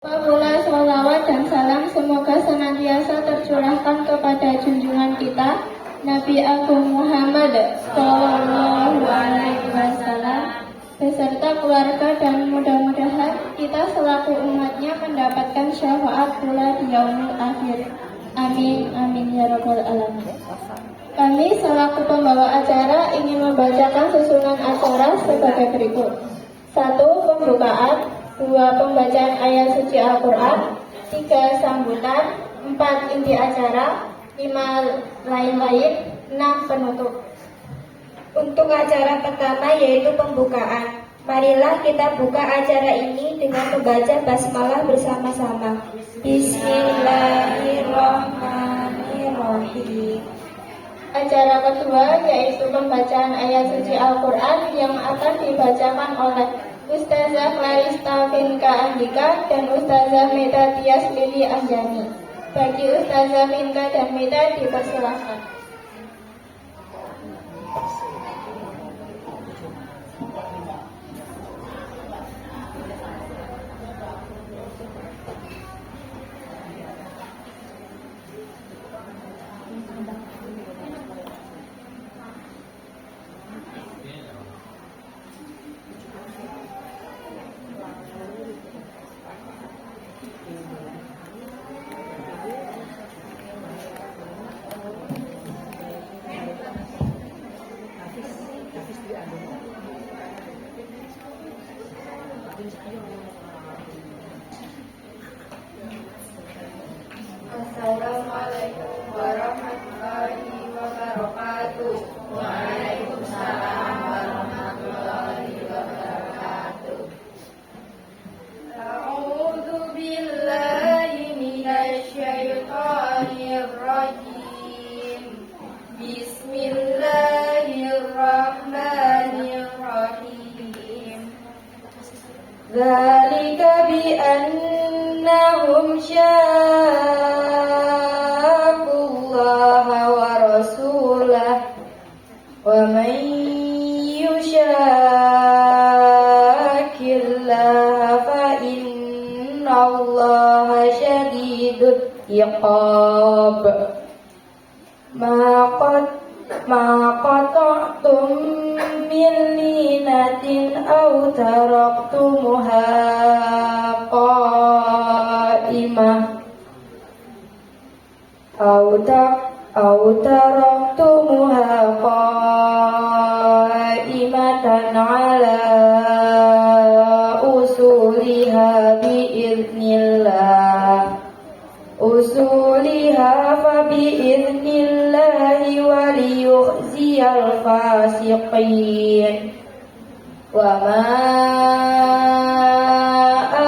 Pula sholawat dan salam semoga senantiasa tercurahkan kepada junjungan kita Nabi Agung Muhammad Sallallahu Alaihi Wasallam beserta keluarga, dan mudah-mudahan kita selaku umatnya mendapatkan syafaat pula di yaumul akhir. Amin, amin ya rabbal alamin. Kami selaku pembawa acara ingin membacakan susunan acara sebagai berikut. 1. Pembukaan, 2. Pembacaan ayat suci Al-Quran, 3. Sambutan, 4. Inti acara, 5. Lain-lain, 6. Penutup. Untuk acara pertama yaitu pembukaan. Marilah kita buka acara ini dengan membaca basmalah bersama-sama. Bismillahirrahmanirrahim. Acara kedua yaitu pembacaan ayat suci Al-Quran yang akan dibacakan oleh Ustazah Clarista Vinka Andika dan Ustazah Meta Tias Lili Anjani. Bagi Ustazah Vinka dan Meta dipersilahkan. Assalamualaikum warahmatullahi wabarakatuh. Waalaikumsalam warahmatullahi wabarakatuh. A'udzu billahi minasy syaithanir rajim. Bismillahirrahmanirrahim. Dzalika bi annahum ومن يشاق الله فإن الله شديد العقاب ما قطعتم من لينة أو تركتموها قائمة أو تركتموها قائمة على أصولها فبإذن الله وليخزي الفاسقين. وما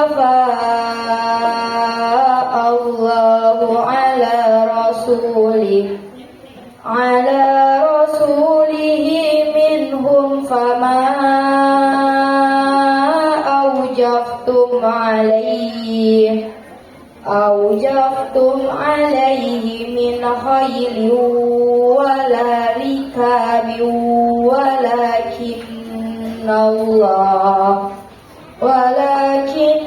أفاء الله على رسوله منهم فما أوجفتم عليه من خيل ولا ركاب ولكن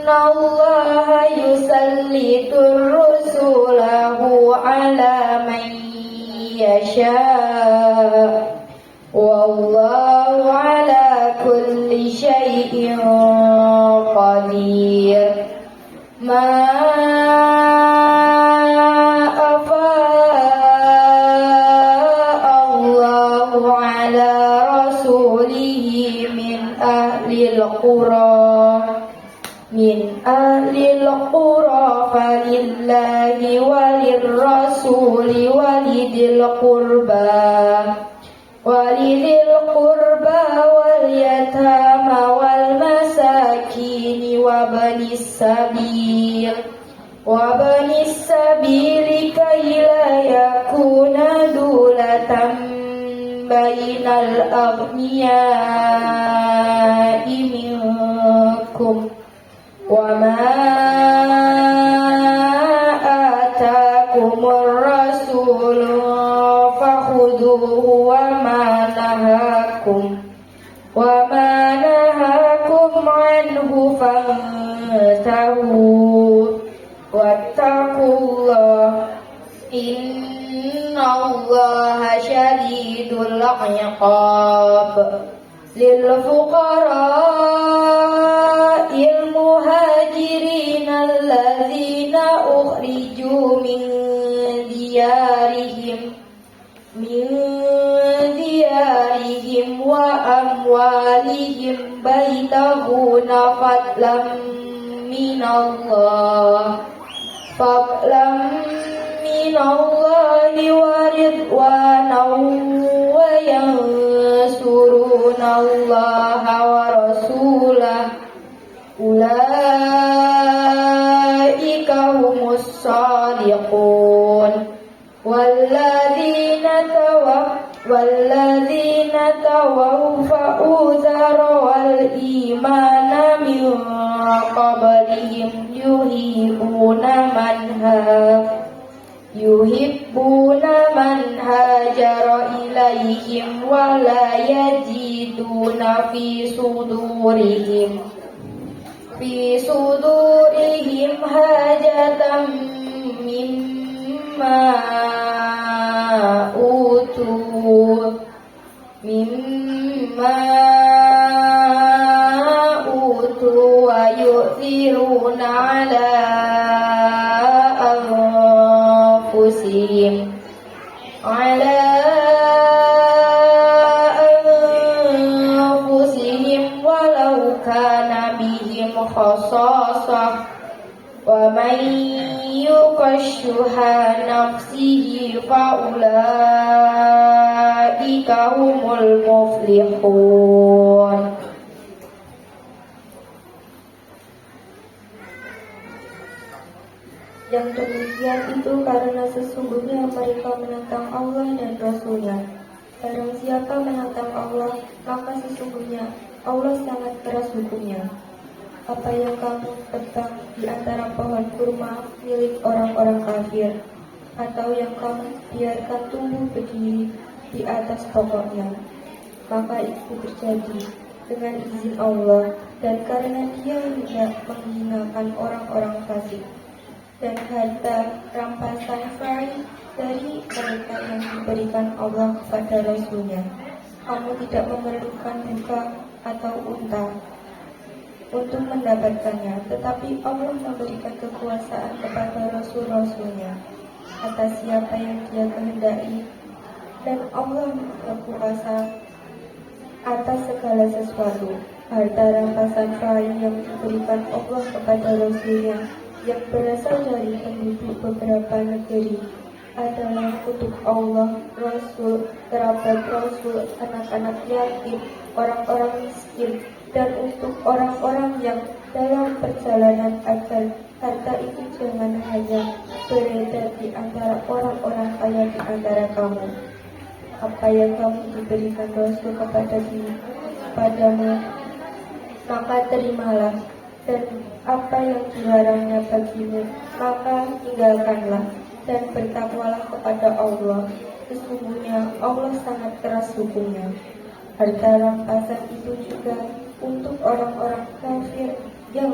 الله يسلط رسله على من يشاء والله على كل شيء قدير. ما أفاء الله على رسوله من أهل القرى فلله وللرسول ولذي القربى واليتامى والمساكين وابن السبيل كي لا يكون دولة بين الأغنياء منكم. وما آتاكم الرسول فخذوه وما نهاكم عنه فانتهوا wattaqullah innallaha syadidul iqab. Lil fuqara'il muhajirin alladzina ukhriju min diyarihim wa amwalihim baitaghuna fadlan minallahi wa ridwanan wa yansurunallaha wa rasulahu ulaika humus shadiqun. والذين توفوا ذروا الإيمان من قبلهم يحبون من هاجر إليهم ولا يجدون في صدورهم حاجة مما أوتوا ويؤثرون على أنفسهم ولو كان بهم خصاصة ومن يوق شح نفسه فأولئك هم المفلحون. Yang demikian itu karena sesungguhnya mereka menentang Allah dan Rasul-Nya. Barang siapa menentang Allah, maka sesungguhnya Allah sangat keras hukumnya. Apa yang kamu tebang di antara pohon kurma milik orang-orang kafir, atau yang kamu biarkan tumbuh berdiri di atas pokoknya, maka itu terjadi dengan izin Allah dan karena Dia tidak menghinakan orang-orang fasik. Dan harta rampasan sa'i dari mereka yang diberikan Allah kepada Rasul-Nya, kamu tidak memerlukan buka atau unta untuk mendapatkannya, tetapi Allah memberikan kekuasaan kepada Rasul-Rasulnya atas siapa yang Dia kehendaki, dan Allah berkuasa atas segala sesuatu. Harta rampasan sa'i yang diberikan Allah kepada Rasul-Nya yang berasal dari penduduk beberapa negeri adalah untuk Allah, Rasul, kerabat Rasul, anak-anak yatim, orang-orang miskin, dan untuk orang-orang yang dalam perjalanan agar harta itu jangan hanya beredar di antara orang-orang kaya di antara kamu. Apa yang kamu diberikan Rasul kepadamu, maka terimalah, dan apa yang dilarangnya bagimu, maka tinggalkanlah, dan bertakwalah kepada Allah. Sesungguhnya Allah sangat keras hukumnya. Harta rampasan itu juga untuk orang-orang kafir yang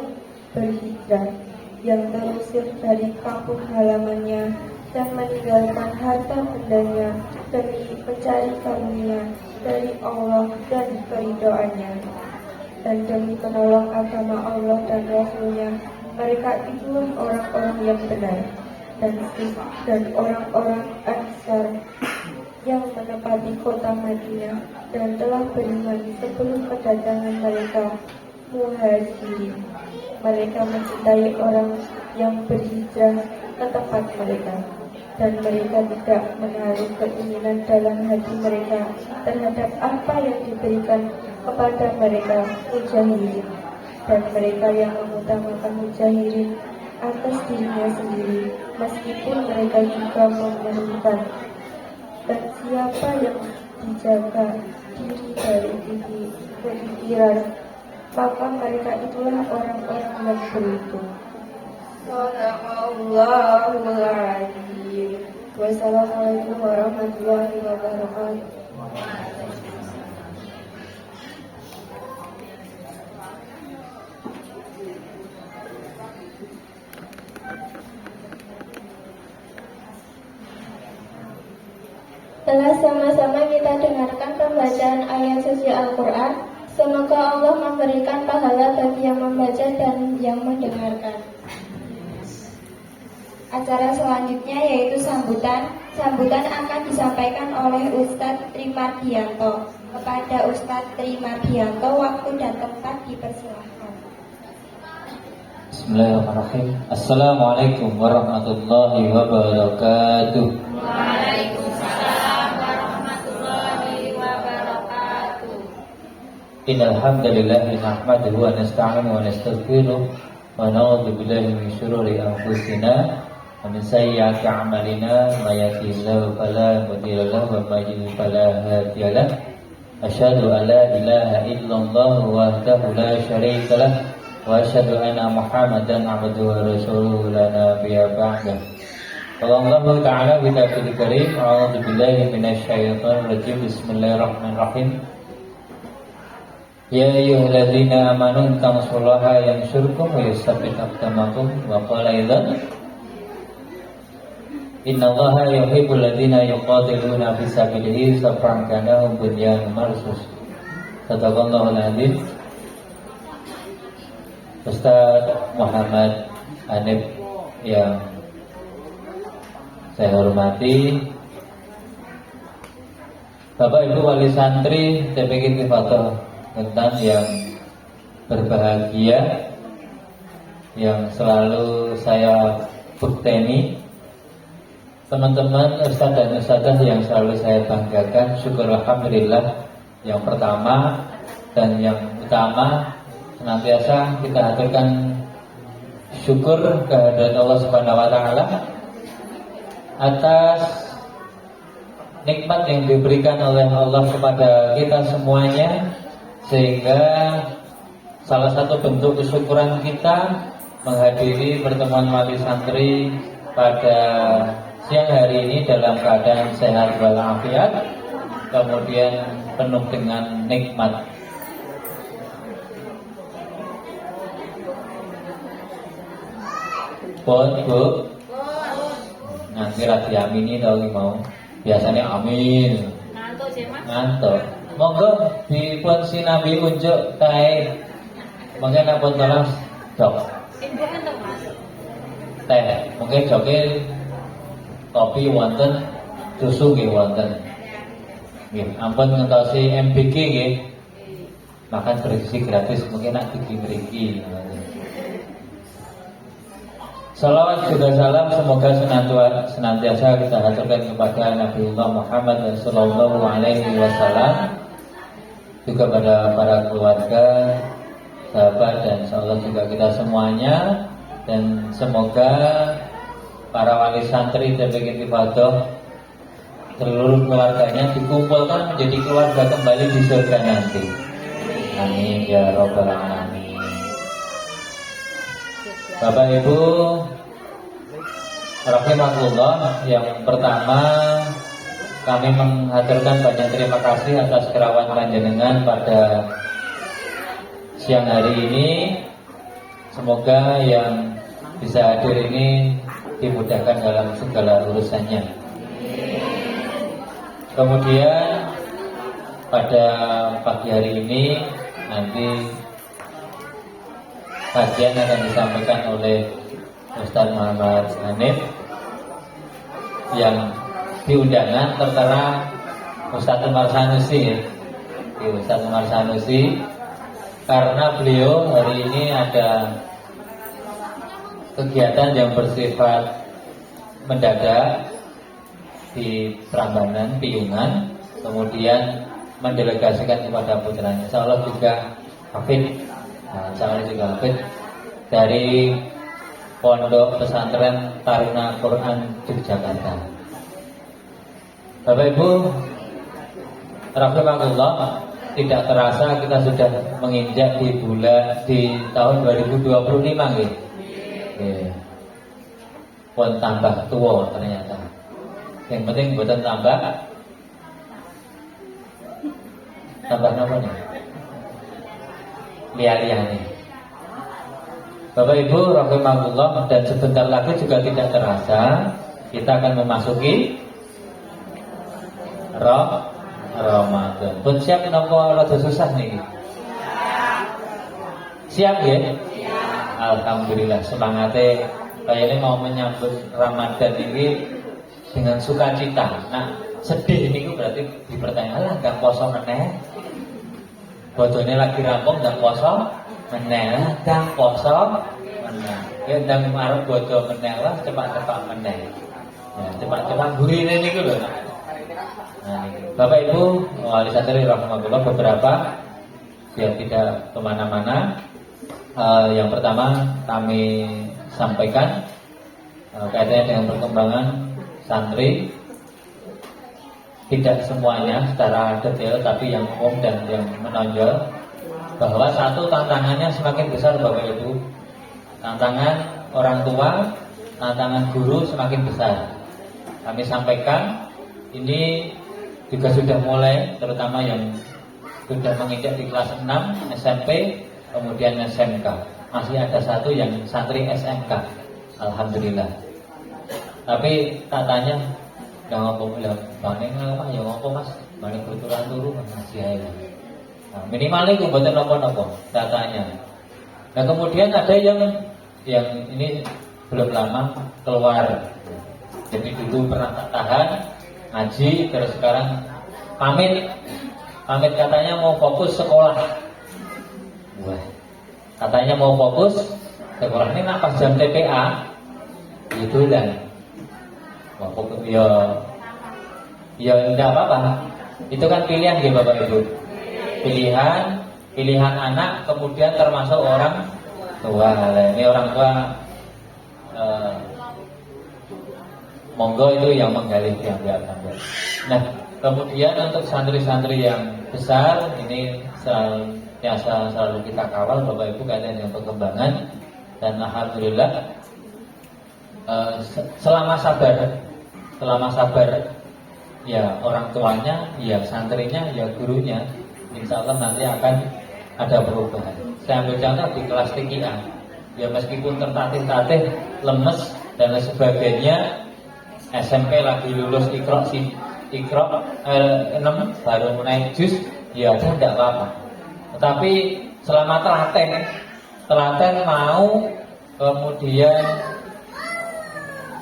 berhijrah, yang terusir dari kampung halamannya dan meninggalkan harta bendanya demi mencari karunia dari Allah dan keridhaannya, dan demi menolong agama Allah dan Rasul-Nya. Mereka itulah orang-orang yang benar, dan orang-orang Ansar yang menempati kota Madinah dan telah beriman sebelum kedatangan mereka Muhajirin. Mereka mencintai orang yang berhijrah ke tempat mereka, dan mereka tidak menaruh keinginan dalam hati mereka terhadap apa yang diberikan kepada mereka Mujahirin, dan mereka yang mengutamakan Mujahirin atas dirinya sendiri, meskipun mereka juga memerlukan. Dan siapa yang dijaga diri dari pikiran, maka mereka itulah orang-orang yang beruntung. Shadaqallahul Azim. Wassalamualaikum warahmatullahi wabarakatuh. Telah sama-sama kita dengarkan pembacaan ayat suci Al-Quran. Semoga Allah memberikan pahala bagi yang membaca dan yang mendengarkan. Acara selanjutnya yaitu sambutan. Sambutan akan disampaikan oleh Ustadz Trimardianto. Kepada Ustadz Trimardianto, waktu dan tempat dipersilahkan. Bismillahirrahmanirrahim. Assalamualaikum warahmatullahi wabarakatuh. Waalaikumsalam warahmatullahi wabarakatuh. Innal hamdalillah nahmaduhu wa nasta'inuhu wa nastaghfiruh wa na'udzu billahi min shururi anfusina wa min sayyiati a'malina may yahdihillahu fala mudilla lahu wa may yudlil fala hadiya lahu. Asyhadu an la ilaha illallah wahdahu la syarika lahu wa asyhadu anna Muhammadan abduhu wa rasuluhu la nabiyya ba'dah. Qala Allah ta'ala fi kitabihil karim, a'udzu billahi minasy syaithanir rajim. Bismillahirrahmanirrahim. Ya ayyuhalladzina amanu tansurullaha yansurkum wa yusabbit aqdamakum wa qala aidan innallaha yuhibbul ladzina yuqatiluna fi sabilihi saffan kanahum bunyanun marsus. Sadaqallahul adzim. Ustaz Muhammad Hanif yang saya hormati, Bapak Ibu wali santri TPQ Tifatul Intan yang berbahagia, yang selalu saya bukteni, teman-teman ustadz dan ustadzah yang selalu saya banggakan, syukur alhamdulillah. Yang pertama dan yang utama, senantiasa kita haturkan syukur kehadirat Allah Subhanahu wa taala atas nikmat yang diberikan oleh Allah kepada kita semuanya, sehingga salah satu bentuk kesyukuran kita menghadiri pertemuan wali santri pada siang hari ini dalam keadaan sehat walafiat, kemudian penuh dengan nikmat. Bu, nanti rati amini tau mau. Biasanya amin. Ngantuk. Monggo dipun sinambi unjuk kae. Mungkin apa tolong dok. Teh, mungkin joke kopi wonten, susu nggih wonten. Nggih, ampun ngentosi MBG nggih. Makan bergizi gratis mungkin nak mriki. Salawat juga salam semoga senantiasa kita haturkan kepada Nabiullah Muhammad sallallahu alaihi wasallam, juga pada para keluarga, sahabat dan insyaallah juga kita semuanya, dan semoga para wali santri TPQ Tifatul seluruh keluarganya dikumpulkan menjadi keluarga kembali di surga nanti. Amin ya rabbal alamin. Bapak Ibu rahimahullah, yang pertama kami menghaturkan banyak terima kasih atas kerawan panjenengan pada siang hari ini. Semoga yang bisa hadir ini dimudahkan dalam segala urusannya. Kemudian pada pagi hari ini nanti kajian akan disampaikan oleh Ustaz Muhammad Hanif, yang di undangan tertera Ustaz Umar Sanusi, Ustaz Umar Sanusi, karena beliau hari ini ada kegiatan yang bersifat mendadak di Prambanan Piyungan, kemudian mendelegasikan kepada putranya. Insyaallah juga Hafid, insyaallah juga Hafid dari Pondok Pesantren Taruna Quran Yogyakarta. Bapak Ibu rahimahullah, tidak terasa kita sudah menginjak di tahun 2025 nggih. Pun tambah tua ternyata. Yang penting buatan tambah apa nih? Lihat nih. Bapak Ibu rahimahullah, dan sebentar lagi juga tidak terasa kita akan memasuki Ramadan. Pun siap napa rada susah niki? Siap ya? Alhamdulillah semangatnya kayaknya mau menyambut Ramadan ini dengan sukacita. Nah, sedih ini berarti dipertanyaan lah gak poso meneh. Bodone lagi rampung gak poso meneh lah, gak poso meneh. Ya ndang arep bodo meneh lah cepat-cepat meneh. Ya, cepat-cepat gurine niku lho. Nah, Bapak Ibu, wali santri rahmatullah beberapa biar tidak kemana-mana. Yang pertama kami sampaikan kaitannya dengan perkembangan santri, tidak semuanya secara detail tapi yang umum dan yang menonjol bahwa satu tantangannya semakin besar Bapak Ibu, tantangan orang tua, tantangan guru semakin besar. Kami sampaikan ini juga sudah mulai, terutama yang sudah menginjak di kelas 6 SMP kemudian SMK. Masih ada satu yang santri SMK, alhamdulillah. Tapi katanya yang ngomong bilang, "Bane ngapa ya ngopo Mas? Bane berturut-turut ngaji ae." Nah, minimal itu mboten napa-napa datanya. Nah, kemudian ada yang ini belum lama keluar. Jadi dulu pernah tak tahan ngaji, terus sekarang pamit katanya mau fokus sekolah. Wah, katanya mau fokus sekolah ini nak pas jam TPA itu dan wah, ya enggak apa-apa. Itu kan pilihan ya Bapak Ibu. Pilihan anak kemudian termasuk orang tua. Ini orang tua monggo itu yang menggali diambil. Nah, kemudian untuk santri-santri yang besar ini selalu kita kawal Bapak Ibu kaitan dengan perkembangan, dan alhamdulillah selama sabar ya orang tuanya, ya santrinya, ya gurunya, insya Allah nanti akan ada perubahan. Saya ambil contoh di kelas TKA, ya meskipun tertatih-tatih, lemes dan lain sebagainya, SMP lagi lulus Iqra 6 baru naik juz, ya tidak apa-apa. Tetapi selama telaten mau, kemudian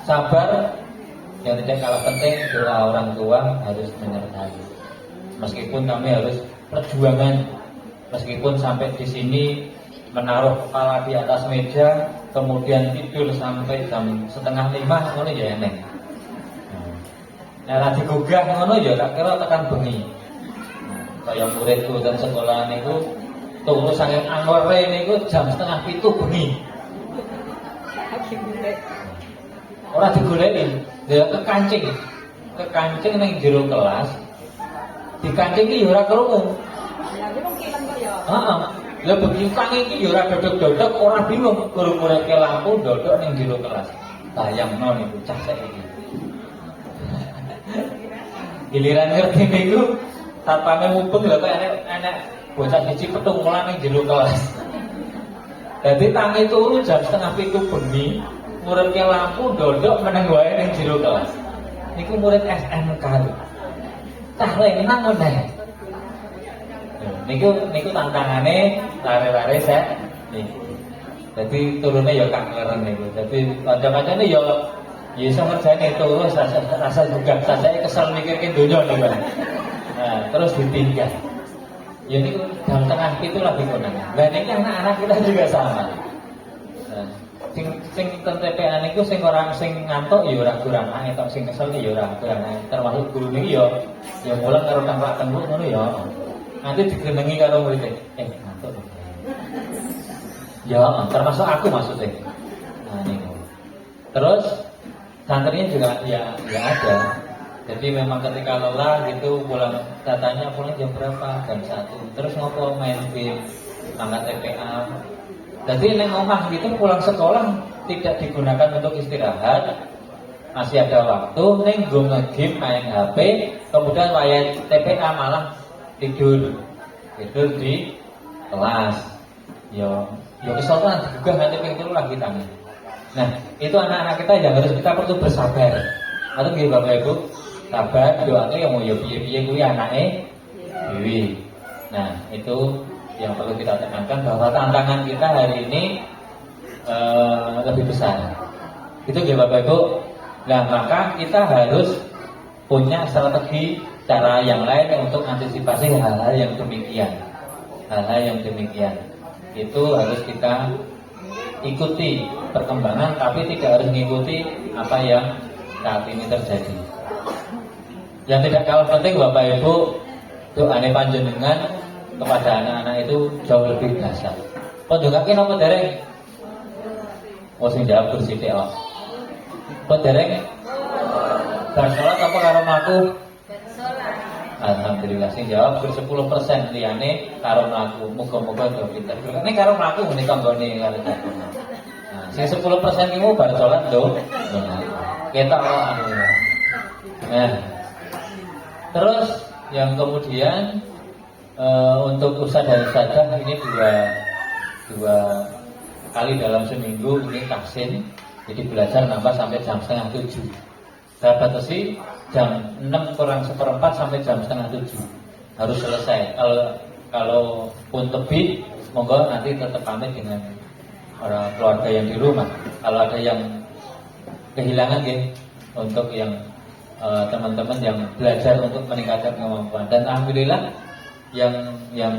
sabar, yang tidak kalah penting doa orang tua harus menyertai. Meskipun kami harus perjuangan, meskipun sampai di sini menaruh kepala di atas meja, kemudian tidur sampai jam 4:30 ngono ya eneng. Nah, digugah ngono ya tak kira tekan bengi. Kaya muridku dan sekolah niku turu saking anwere niku jam 6:30 bengi. Ora digoleki, dia kekancing ning jero kelas. Dikancing iki ya ora krungu. Heeh. Lah begitu kang iki ya ora dodok-dodok, ora bingung guru muridke lampu dodok ning jero kelas. Bayangno niku cah saiki. Giliran ngerti niku satpame mubeng lho kok enek bocah siji petung mulang ning jero kelas. Dadi tangi turu jam 6:30 bengi, muridke lampu dodok meneng wae ning jero kelas. Niku murid SMK lho. Tah lenang meneh. Niku tantangane lare-lare saya niku. Dadi turune ya kang leren niku. Dadi kanca-kancane ya iso ngerjane turu rasa juga saya kesel mikirke donya niku. Nah, terus ditinggal. Ya niku jam 6:30 lagi konangan. Lah niki anak-anak kita juga sama. Nah, sing TPA niku sing ngantuk ya ora kurang ae, tok sing kesel ya ora kurang ae. Termasuk guru niki ya mulang karo tampak tembuk ngono ya. Nanti digenengi karo murid. Ngantuk. Ya, termasuk aku maksudnya. Nah, niku. Terus santrinya juga ya ada. Jadi memang ketika lelah gitu pulang, katanya pulang jam berapa? Jam 1. Terus ngopo main game, angkat TPA. Jadi neng omah gitu pulang sekolah tidak digunakan untuk istirahat. Masih ada waktu neng go nge-game main HP, kemudian wayah TPA malah tidur di kelas. Yo kesotan juga nanti pengen lagi tanya. Nah, itu anak-anak kita yang harus kita perlu bersabar. Atau gini Bapak Ibu, sabar, doanya yang mau ya piye-piye kuwi anake dhewe. Nah, itu yang perlu kita tekankan bahwa tantangan kita hari ini lebih besar. Itu ya Bapak Ibu. Nah, maka kita harus punya strategi cara yang lain untuk antisipasi hal-hal yang demikian. Hal-hal yang demikian itu harus kita ikuti perkembangan, tapi tidak harus mengikuti apa yang saat ini terjadi. Yang tidak kalah penting Bapak Ibu, doane panjenengan kepada anak-anak itu jauh lebih dahsyat. Pendongake napa dereng? Oh sing jawab bersithik kok. Apa dereng? Bar salat apa karo mlaku? Alhamdulillah sing jawab ber 10% liyane karo mlaku. Muga-muga do pinter. Nek karo mlaku menika nggone karo takon. Nah, sing 10% iki bar salat lho. Ketok kok anu. Nah. Terus yang kemudian untuk ustaz dan ustazah ini dua kali dalam seminggu ini tahsin, jadi belajar nambah sampai jam 6:30. Saya batasi jam 6:04 sampai jam 6:30 harus selesai. Kalau pun lebih, monggo nanti tetap pamit dengan orang keluarga yang di rumah. Kalau ada yang kehilangan ya, untuk yang teman-teman yang belajar untuk meningkatkan kemampuan. Dan alhamdulillah yang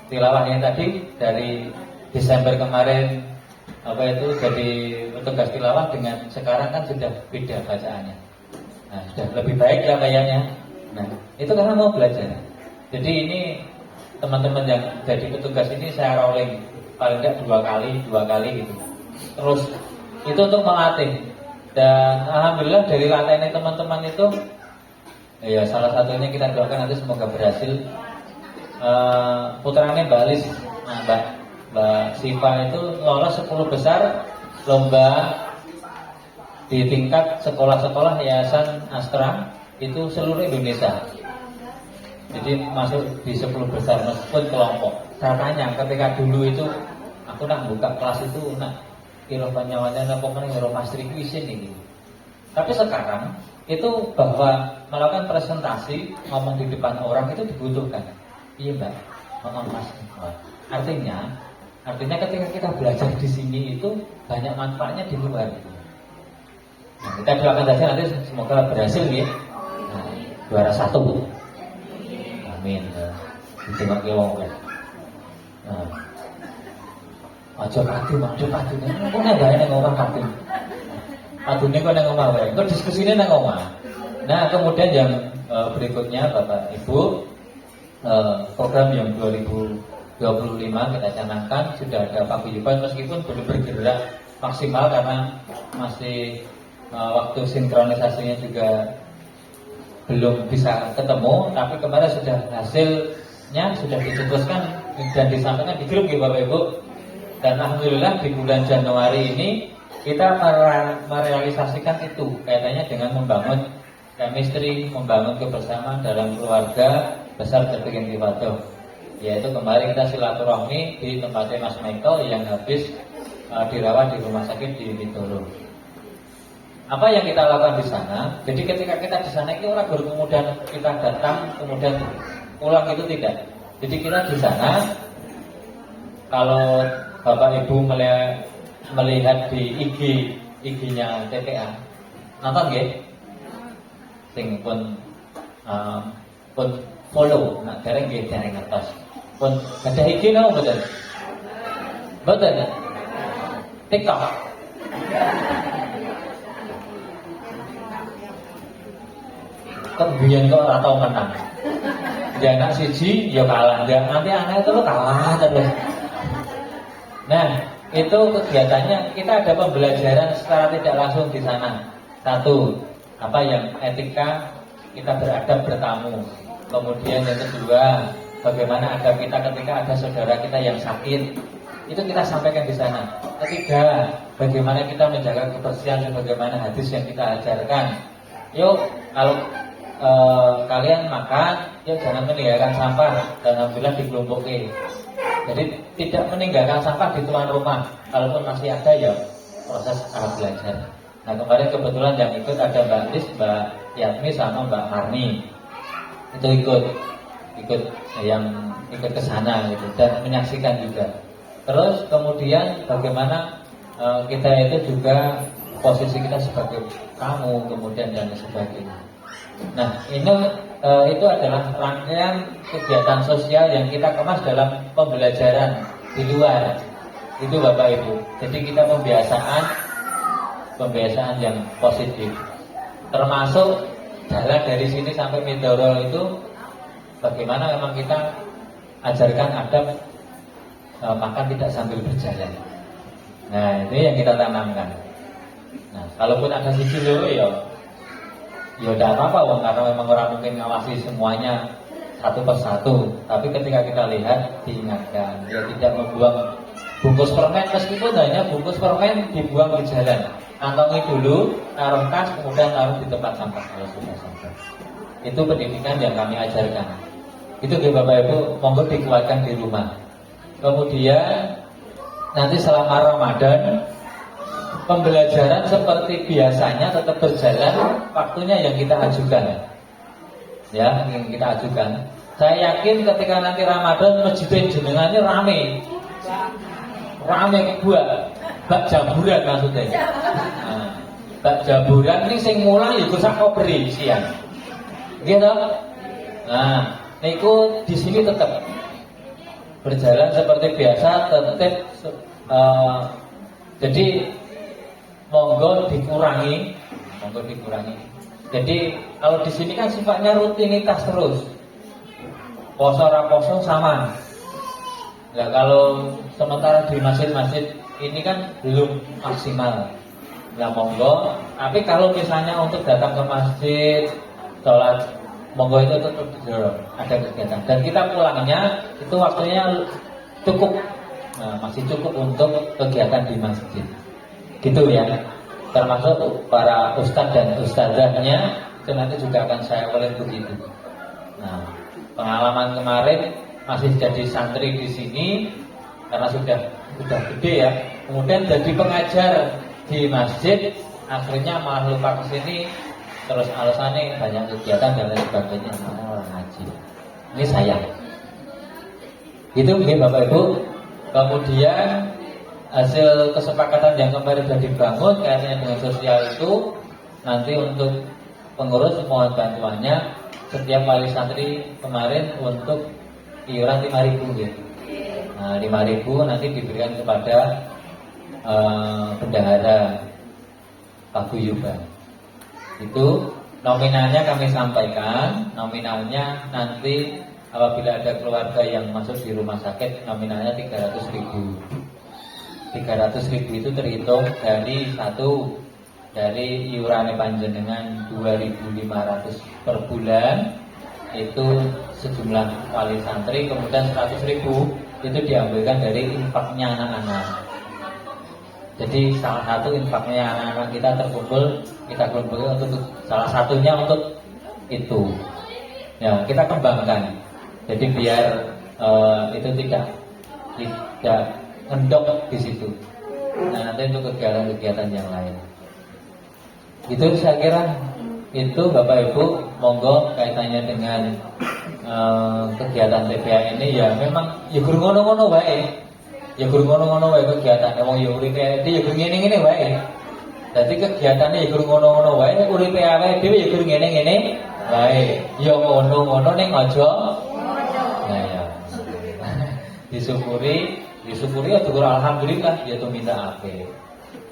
tilawahnya tadi dari Desember kemarin jadi petugas tilawah dengan sekarang kan sudah beda bacaannya. Nah, sudah lebih baik lah kayaknya. Nah, itu karena mau belajar. Jadi ini teman-teman yang jadi petugas ini saya rolling paling tidak dua kali gitu. Terus itu untuk melatih. Dan alhamdulillah dari latihan teman-teman itu ya salah satunya kita doakan nanti semoga berhasil. Putranya Mbak Lis, nah, Mbak Siva itu lolos 10 besar lomba di tingkat sekolah-sekolah Yayasan Astra itu seluruh Indonesia. Jadi masuk di 10 besar meskipun kelompok. Katanya ketika dulu itu aku nak buka kelas itu nak kira nyawanya apa meneh karo Mas Riki isin iki. Tapi sekarang itu bahwa melakukan presentasi ngomong di depan orang itu dibutuhkan. Iya Mbak, ngomong Mas. Artinya ketika kita belajar di sini itu banyak manfaatnya di luar. Nah, kita doakan saja nanti semoga berhasil ya. Nah, juara 1. Amin. Ditengok wong kan. Nah. Aja padu. Kok nek gawe nang omah padu. Padune kok nang omah wae. Kok diskusine nang omah. Nah, kemudian yang berikutnya Bapak Ibu, program yang 2025 kita canangkan sudah ada paguyuban meskipun belum bergerak maksimal karena masih waktu sinkronisasinya juga belum bisa ketemu, tapi kemarin sudah hasilnya sudah dicetuskan dan disampaikan di grup ya Bapak Ibu. Dan alhamdulillah di bulan Januari ini kita merealisasikan itu kaitannya dengan membangun chemistry, membangun kebersamaan dalam keluarga besar Berbikin Kifadoh. Yaitu kemarin kita silaturahmi di tempatnya Mas Michael yang habis dirawat di rumah sakit di Mindoro. Apa yang kita lakukan di sana? Jadi ketika kita di sana itu orang baru kemudian kita datang kemudian pulang itu tidak. Jadi kita di sana kalau Bapak Ibu melihat di IG-nya TPA, nonton nggih? Sing pun follow, nah dereng nggih dereng ngertos. Pun ada IG napa mboten? Mboten. TikTok. Kemudian kok ora tau menang. Dia anak siji ya kalah, dia nanti anak itu kalah terus. Nah, itu kegiatannya kita ada pembelajaran secara tidak langsung di sana. Satu, apa yang etika kita beradab bertamu. Kemudian yang kedua, bagaimana adab kita ketika ada saudara kita yang sakit. Itu kita sampaikan di sana. Ketiga, bagaimana kita menjaga kebersihan sebagaimana hadis yang kita ajarkan. Yuk, kalau kalian makan, yuk jangan meninggalkan sampah. Dan alhamdulillah dikelumpuki. Jadi tidak meninggalkan sampah di tuan rumah. Kalaupun masih ada ya proses cara belajar. Nah kemarin kebetulan yang ikut ada Mbak Lis, Mbak Yatmi sama Mbak Marni. Itu ikut yang ikut ke sana gitu dan menyaksikan juga. Terus kemudian bagaimana kita itu juga posisi kita sebagai tamu kemudian dan sebagainya. Nah ini itu adalah rangkaian kegiatan sosial yang kita kemas dalam pembelajaran di luar. Itu Bapak Ibu. Jadi kita pembiasaan yang positif. Termasuk jalan dari sini sampai Mindoro itu bagaimana memang kita ajarkan adab makan tidak sambil berjalan. Nah itu yang kita tanamkan. Nah kalaupun ada sisi dulu ya tidak apa-apa karena memang orang mungkin ngawasi semuanya satu persatu. Tapi ketika kita lihat diingatkan dia tidak membuang bungkus permen meskipun hanya bungkus permen dibuang di jalan. Kantongi dulu, taruh tas, kemudian taruh di tempat sampah kalau sudah sampai. Itu pendidikan yang kami ajarkan. Itu Bapak Ibu, monggo dikuatkan di rumah. Kemudian nanti selama Ramadan pembelajaran seperti biasanya tetap berjalan, waktunya yang kita ajukan. Ya, yang kita ajukan. Saya yakin ketika nanti Ramadan masjid jenengannya rame kedua. Bak jaburan maksudnya. Nah, bak jaburan ini sing mulang ya sak kopri siang. Gitu. Nah, niku di sini tetap berjalan seperti biasa, tetap jadi monggo dikurangi. Jadi kalau di sini kan sifatnya rutinitas terus. Poso ora poso sama. Nah, kalau sementara di masjid-masjid ini kan belum maksimal. Ya monggo, tapi kalau misalnya untuk datang ke masjid, sholat, monggo itu tetap ada kegiatan. Dan kita pulangnya itu waktunya cukup, masih cukup untuk kegiatan di masjid. Gitu ya. Termasuk para ustadz dan ustadzahnya itu nanti juga akan saya boleh begitu. Nah, pengalaman kemarin masih jadi santri di sini karena sudah gede ya. Kemudian jadi pengajar di masjid, akhirnya malah lupa ke sini. Terus alasannya banyak kegiatan dan lain sebagainya, mana orang ngaji. Ini sayang. Itu mungkin Bapak Ibu. Kemudian hasil kesepakatan yang kemarin sudah dibangun kaitannya dengan sosial itu nanti untuk pengurus mohon bantuannya setiap wali santri kemarin untuk iuran 5.000 gitu. Nah 5.000 nanti diberikan kepada bendahara paguyuban. Itu nominalnya kami sampaikan. Nominalnya nanti apabila ada keluarga yang masuk di rumah sakit, nominalnya 300.000. 300.000 itu terhitung dari iuran panjenengan 2.500 per bulan. Itu sejumlah wali santri, kemudian 100.000 itu diambilkan dari infaknya anak-anak. Jadi salah satu infaknya anak-anak kita terkumpul, kita kumpulkan untuk salah satunya untuk itu. Ya, kita kembangkan. Jadi biar itu tidak ngendok di situ. Nah, nanti untuk kegiatan-kegiatan yang lain. Itu saya kira itu Bapak Ibu, monggo kaitannya dengan kegiatan TPA ini ya memang ya guru ngono-ngono wae. Ya guru ngono-ngono wae kegiatan. Wong ya uripe ya guru ngene-ngene wae. Dadi kegiatane ya guru ngono-ngono wae, uripe awake dhewe ya guru ngene-ngene wae. Ya ngono-ngono ning aja. Nah ya. Disyukuri ya syukur alhamdulillah ya minta ape.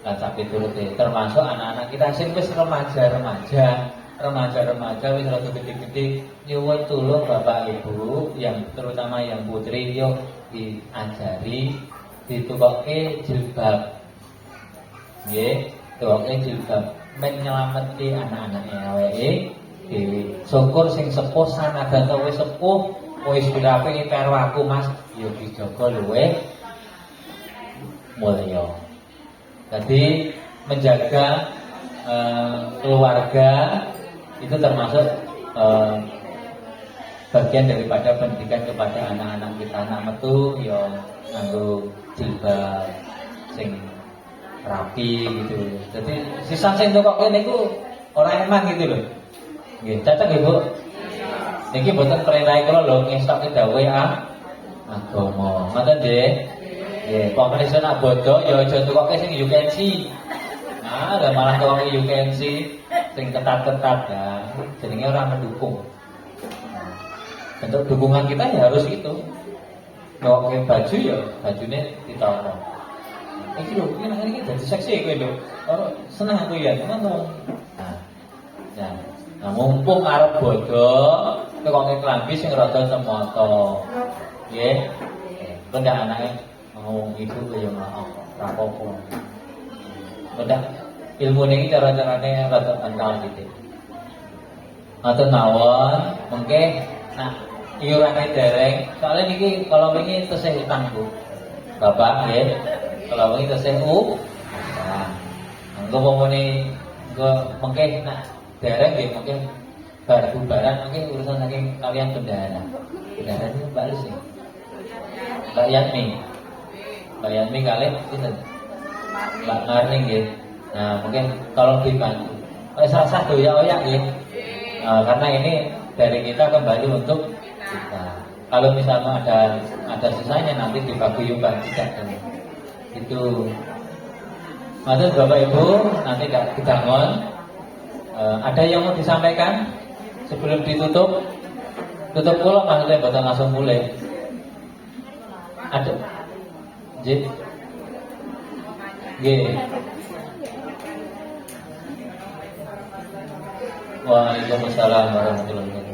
Lah tapi turute termasuk anak-anak kita sing wis remaja-remaja wis rada gede-gede nyuwun tulung Bapak Ibu yang terutama yang putri yo diajari ditukoke jilbab. Nggih, tukoke jilbab menyelametke anak-anake awake dhewe. Syukur sing sepuh sanadyan wis sepuh wis dirapi karo aku Mas, yo dijaga luwe mulya. Jadi menjaga keluarga itu termasuk bagian daripada pendidikan kepada anak-anak kita. Anak metu yo nganggo jilbab sing rapi gitu. Jadi sisa sing tokoke niku ora eman gitu lho. Nggih, cocok nggih Bu? Niki mboten perintah kula lho ngestokke dawuhe agama. Ngoten nggih. Nggih, pemirsa nak bodoh ya aja tokoke sing you can see. Nah, ada malah tokoke you can see sing ketat-ketat ya. Jenenge orang mendukung. Bentuk dukungan kita ya harus itu. Tokoke baju ya bajune ditata. Iki lho, ini dadi seksi kowe lho. Ora seneng aku ya, ngono. Nah, mumpung arep bodoh, kowe klambi sing rada semoto. Nggih. Bendak anake ngomong ibu ya maaf, ora apa-apa. Bendak ilmu niki cara-carane rada kental gitu. Atau nawon, mengke nah iurane dereng. Soalnya niki kalau wingi tesih utang Bu. Bapak nggih. Kalau wingi tesih nah, engko pomone engko mengke nak dereng nggih mungkin bar bubaran mungkin urusan saking kalian bendahara. Bendahara itu Mbak Lucy. Mbak Yatmi kalian sinten? Mbak Marni nggih. Nah, mungkin tolong dibantu. Sah-sah doyak-oyak nggih. Karena ini dari kita kembali untuk kita. Kalau misalnya ada sisanya nanti dipaguyuban tidak itu. Maksud Bapak Ibu nanti tidak dibangun. Ada yang mau disampaikan sebelum ditutup? Tutup kula maksudnya boten langsung mulai. Ada. Nggih. Nggih. Waalaikumsalam warahmatullahi wabarakatuh.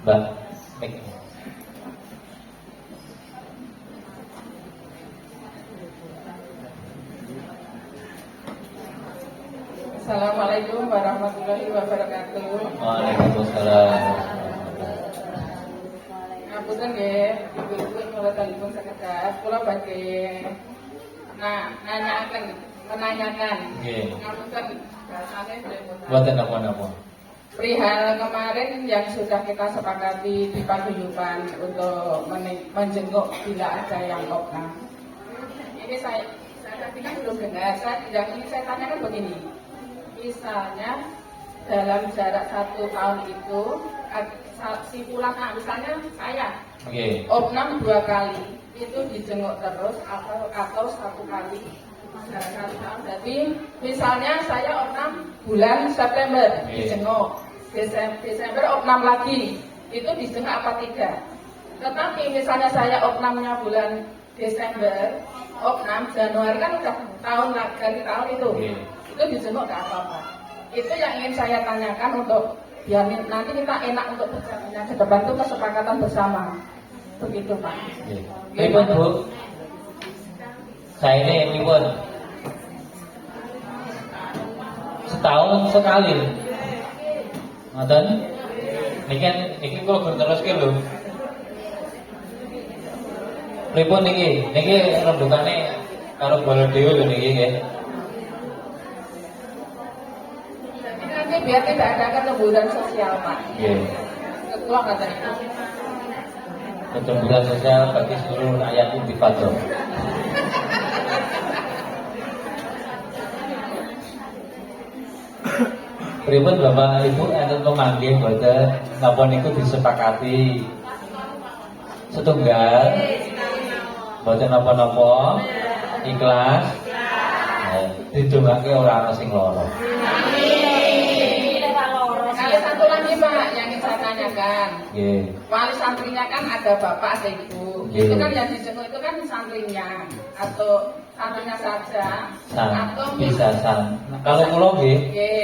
Mbak, Assalamualaikum warahmatullahi wabarakatuh. Waalaikumsalam. Ngapunten nggih, ibu-ibu kula telepon sekedhap kula badhe menanyakan. Nggih. Ngapunten bahasane Mboten napa-napa. perihal kemarin yang sudah kita sepakati di paguyuban untuk menjenguk bila ada yang opnam. Ini saya tadi kan belum dengar. Yang ingin saya tanyakan begini. Misalnya dalam jarak 1 tahun itu si fulan misalnya saya opnam 2 kali itu dijenguk terus atau 1 kali jarak 1 tahun. Jadi misalnya saya opnam bulan September dijenguk, Desember opnam lagi itu dijenguk apa tidak? Tetapi misalnya saya opnamnya bulan Desember, opnam Januari kan udah tahun ganti tahun itu dijenguk gak apa-apa. Itu yang ingin saya tanyakan untuk biar nanti kita enak untuk berjalannya ke depan itu kesepakatan bersama. Begitu Pak. Pripun Bu? Saya ini pripun? Setahun sekali. Ngoten? Niki kula gur teruske lho. Pripun niki? Niki rendukane karo bola dhewe lho niki nggih. Nanti biar tidak ada kelemburan sosial Pak. Ketua kata itu. Kelemburan sosial bagi seluruh rakyat Intifado. Pripun Bapak Ibu enten memanggih boten napa niku disepakati setunggal boten napa-napa ikhlas didongake ora ana sing lara. Kalau satu lagi Pak yang ingin saya tanyakan, wali santrinya kan ada bapak ada ibu, itu kan yang dijenguk itu kan santrinya atau santrinya saja, atau bisa kalau kula nggih,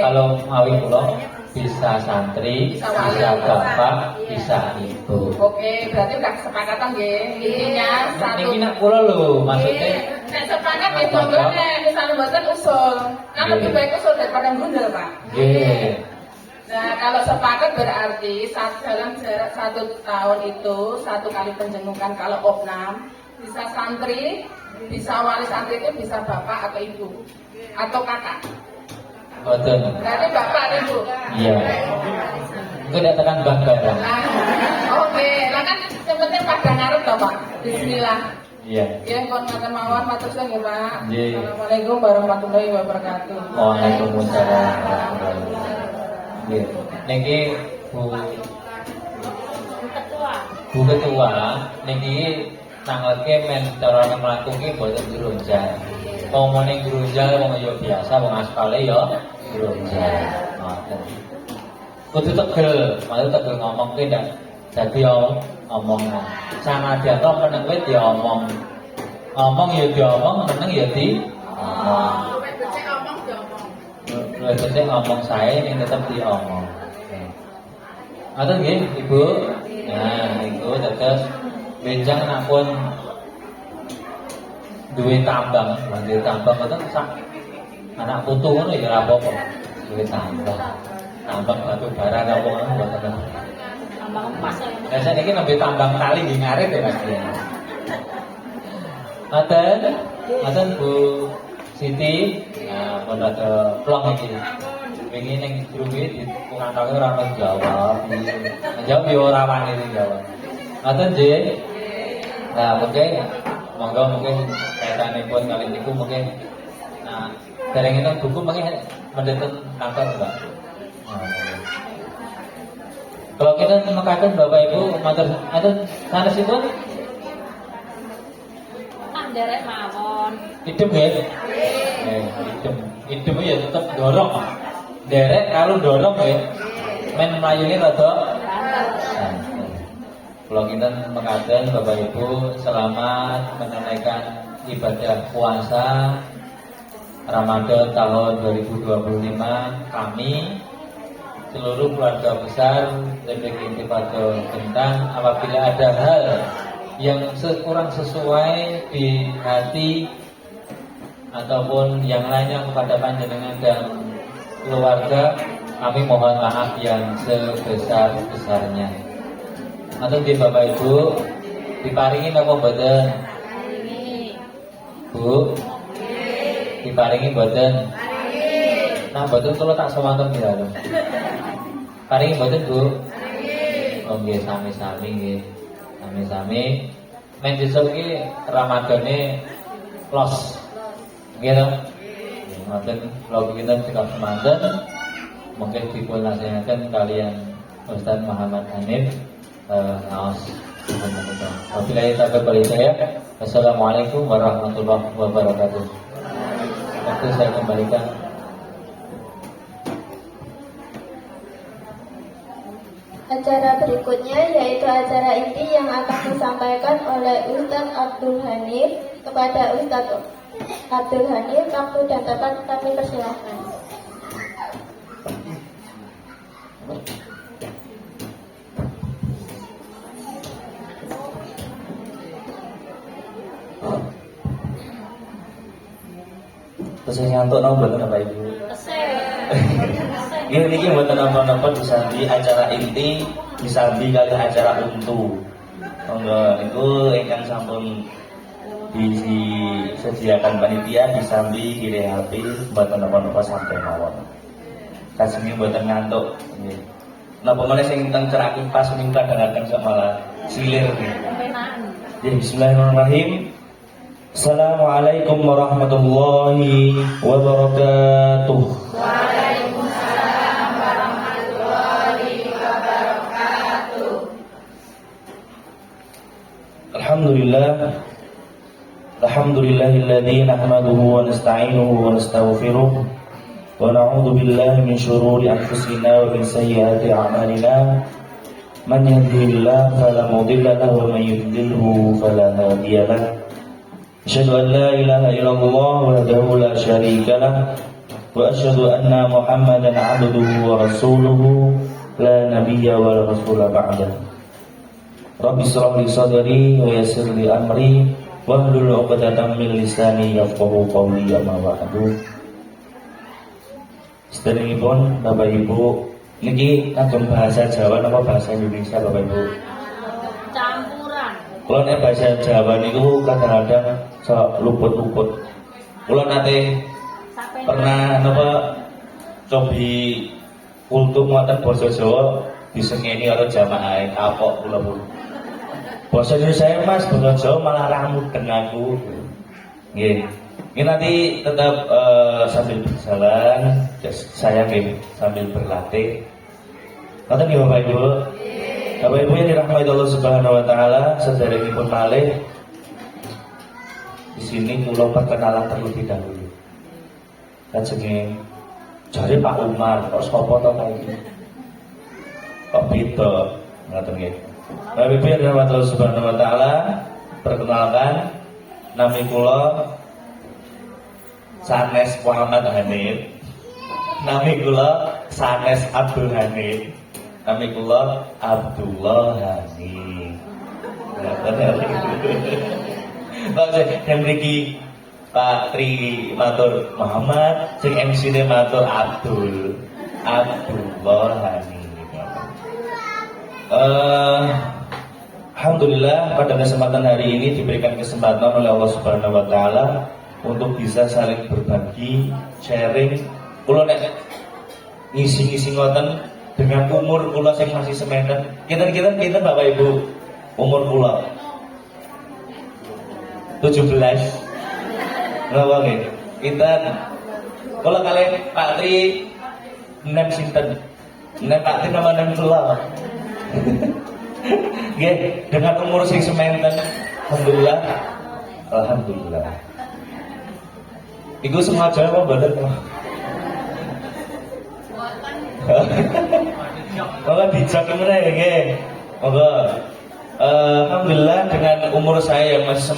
kalau mawi kula bisa santri, bisa bapak, bisa ibu. Oke, berarti udah kesepakatan nggih. Intinya satu. Niki nak kula lho, maksudnya nek sepakat nggih monggo nek misalnya mboten usul. Kan lebih baik usul daripada mundur, Pak. Nggih. Nah, kalau sepakat berarti dalam jarak 1 tahun itu 1 kali penjengukan kalau opnam bisa santri, bisa wali santri itu bisa bapak atau ibu atau kakak. Betul. Berarti bapak atau ibu. Iya. Itu tidak tekan bangga. Oke, lah kan yang penting padang ngarep toh Pak. Bismillah. Iya. Ya, kon ngaten mawon matur nuwun nggih Pak. Nggih. Assalamualaikum warahmatullahi wabarakatuh. Waalaikumsalam. Nggih. Niki Bu Ketua niki nangleke men cara mlaku ki boten grunjal. Wong mene grunjal wong yo biasa wong aspale yo grunjal. Ngoten. Kudu tegel, maksud tegel ngomong ki ndak dadi omong. Sanadyan to meneng wit diomong. Ngomong ya diomong, meneng ya di omong. Luwih becik ngomong sae ning tetep diomong. Ngoten nggih, Ibu. Nah, niku terus benjang napun duwe tambang, duwe tambang ngoten sak anak putu ngono ya ora apa-apa. Duwe tambang. Tambang batu bara apa ngono mboten. Tambang emas. Lah saiki nembe tambang kali nggih ngarit ya Mas. Ngoten Bu Siti, nah pun ada plong iki. Wingi ning grup iki dikunantoke ora ono jawab. Jawab yo ora wani jawab. Ngoten nggih. Nah, mungkin kaitanipun kali niku mungkin nah dereng enten buku mungkin mendeten kantor Mbak. Kalau kita mekaten Bapak Ibu matur enten sanesipun Derek mawon. Idem nggih. Idem ya tetep dorong. Derek kalau dorong nggih men mlayune rada. Kalau kita mekaten Bapak Ibu selamat menunaikan ibadah puasa Ramadan tahun 2025 kami seluruh keluarga besar DPG Intifadah Bentang apabila ada hal yang kurang sesuai di hati ataupun yang lainnya kepada panjenengan dan keluarga, kami mohon maaf yang sebesar-besarnya. Atau di Bapak Ibu diparingi apa mboten? Bu, diparingi mboten? Nah mboten kula tak semanten ya lho. Paringi mboten Bu? Oh nggih sami-sami nggih. Sami-sami men besok iki Ramadane los. Nggih to? Ngoten kula kita cekap semanten mungkin dipun nasihatkan kalian Ustaz Muhammad Hanif naos. Wabillahi taufiq wal hidayah. Wassalamualaikum warahmatullahi wabarakatuh. Waktu saya kembalikan. Acara berikutnya yaitu acara inti yang akan disampaikan oleh Ustadz Abdul Hanif kepada Ustadz Abdul Hanif. Waktu dan tempat kami persilahkan. Terus ngantuk nomor Bapak Ibu. Ini buat nonton disambi acara inti, disambi kali acara untu. Enggak, itu ingkang sampun disediakan panitia disambi kiri HP buat nonton sampai mawon. Kasih buat ngantuk. Napa meneh sing teng cerakin pas ning kadang-kadang sak malah silir. Ya bismillahirrahmanirrahim. Assalamualaikum warahmatullahi wabarakatuh. Waalaikumsalam warahmatullahi wabarakatuh. Alhamdulillahilladzi nahmaduhu wa nasta'inuhu wa nastaghfiruh wa na'udzu billahi min shururi anfusina wa min sayyiati a'malina. Man yahdihillahu fala mudilla lahu wa man yudlilhu fala hadiya lahu. Asyhadu an la ilaha illallah wahdahu la syarika lah wa asyhadu anna Muhammadan 'abduhu wa rasuluhu la nabiyya wa la rasula ba'da. Rabbi shrah li sadri wa yassir li amri wahlul 'uqdatam min lisani yafqahu qawli amma ba'du. Sedherengipun Bapak Ibu, niki kagem bahasa Jawa napa bahasa Indonesia Bapak Ibu? Campuran. Kalau nek bahasa Jawa niku kadang-kadang luput-luput. Kula nate pernah napa cobi kultum wonten basa Jawa disengeni karo jamaah kapok kula Bu. Bahasa Indonesia Mas, bahasa Jawa malah ramuten aku. Nggih. Ini nanti tetap sambil berjalan, saya sambil berlatih. Kata nih Bapak Ibu, Bapak Ibu yang dirahmati Allah Subhanahu Wa Taala, sederhanipun malih. Di sini kula perkenalan terlebih dahulu. Lajenge jare Pak Umar, kok sapa to kae iki? Kok beda? Ngoten nggih. Bapak Ibu yang dirahmati Allah Subhanahu Wa Taala, perkenalkan nami kula Sanes Muhammad Hanif. Nami kula Sanes Abdul Hanif. Nami kula Abdullah Hanif. Yang mriki Pak Tri matur Muhammad, sing MC-ne matur Abdullah Hanif. Alhamdulillah pada kesempatan hari ini diberikan kesempatan oleh Allah Subhanahu Wa Taala untuk bisa saling berbagi, sharing. Kula nek ngisi-ngisi ngoten dengan umur kula sing masih sementen. Kita Bapak Ibu umur kula 17. Napa nggih? Kita kula kali Pak Tri nem sinten? Nem Pak Tri nama nem kula. Nggih, dengan umur sing sementen, alhamdulillah. Iku sengaja apa mboten? Monggo dijak meneh nggih. Monggo. Alhamdulillah dengan umur saya yang masih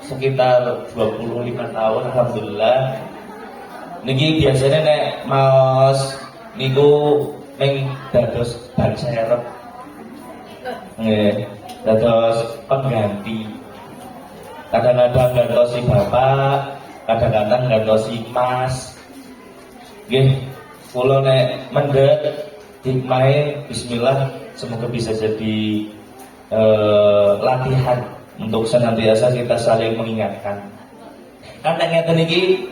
sekitar 25 tahun, alhamdulillah. Niki biasanya nek maos niku ning dados ban serep. Nggih, dados pengganti. Kadang-kadang gantosi bapak, kadang-kadang gantosi mas. Nggih, kula nek mendhet hikmahe bismillah semoga bisa jadi latihan untuk senantiasa kita saling mengingatkan. Kan nek ngeten iki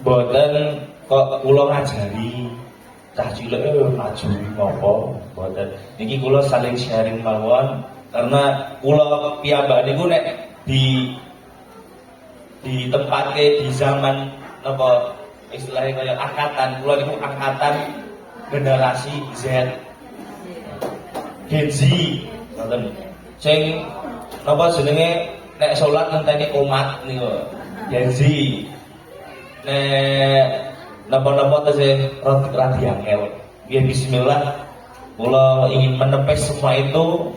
boten kok kula ngajari cah cilik maju ngopo boten. Niki kula saling sharing mawon karena kula piyambak niku nek di tempatke di zaman apa istilahnya kaya angkatan kula niku angkatan generasi Z Gen Z ngoten. Sing napa jenenge nek salat ngenteni komat niku Gen Z. Nek napa-napa tese rada angel. Ya bismillah kula ingin menepis semua itu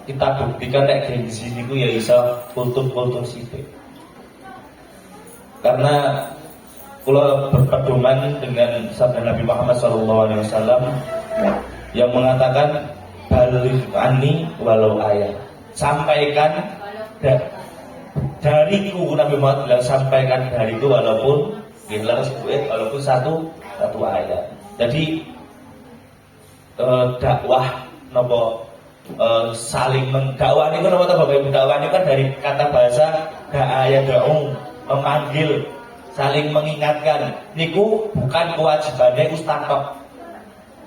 kita buktikan nek Gen Z niku ya iso kultur sithik. Karena kula berpedoman dengan sabda Nabi Muhammad SAW yang mengatakan baligh anni walau ayat. Sampaikan dariku, Nabi Muhammad bilang sampaikan dariku walaupun satu ayat. Jadi dakwah nopo saling mendakwah niku napa Bapak Ibu? Dakwah niku kan dari kata bahasa da'a yad'u, memanggil, saling mengingatkan. Niku bukan kewajibannya ustaz kok.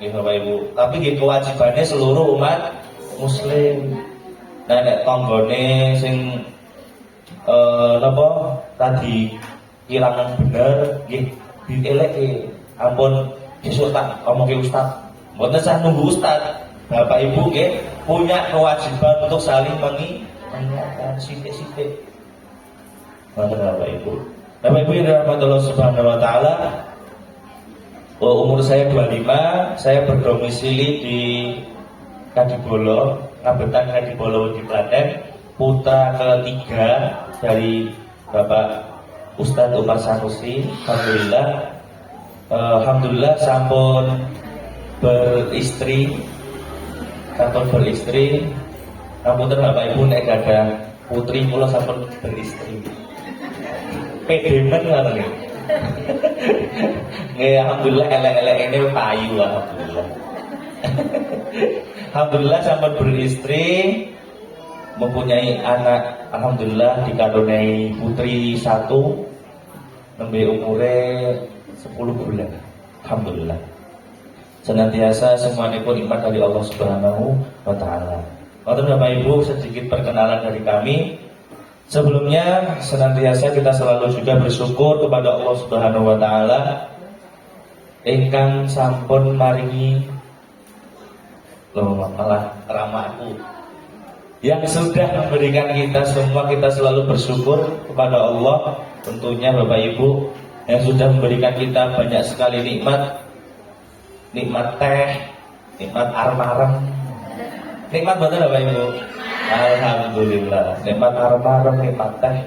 Nggih Bapak Ibu, tapi nggih kewajibannya seluruh umat muslim. Nah nek tanggane sing napa tadi ilangan bener nggih dieleke. Ampun besok tak omongke ustaz. Mboten sah nunggu ustaz. Bapak Ibu nggih punya kewajiban untuk saling mengingatkan sithik-sithik. Mboten Bapak Ibu. Bapak Ibu yang dirahmati Allah Subhanahu wa taala, umur saya 25, saya berdomisili di Kadibolo, Ngabetan Kadibolo di Klaten, putra ketiga dari Bapak Ustadz Umar Sanusi. Alhamdulillah sampun beristri, Ngapunten Bapak Ibu nek gadah putri kula sampun beristri. Pedemen ngoten nggih. Nggih alhamdulillah elek-elek ini payu alhamdulillah. Alhamdulillah sampun beristri, mempunyai anak, alhamdulillah dikaruniai putri 1 nembe umure 10 bulan. Alhamdulillah. senantiasa semuanya pun nikmat dari Allah Subhanahu wa taala. Bapak Ibu, sedikit perkenalan dari kami. Sebelumnya senantiasa kita selalu juga bersyukur kepada Allah Subhanahu wa taala ingkang sampun maringi malah ramaku yang sudah memberikan kita semua. Kita selalu bersyukur kepada Allah, tentunya Bapak Ibu yang sudah memberikan kita banyak sekali nikmat teh, nikmat armarem, nikmat betul Bapak Ibu. Alhamdulillah, nikmat armarem, nikmat teh.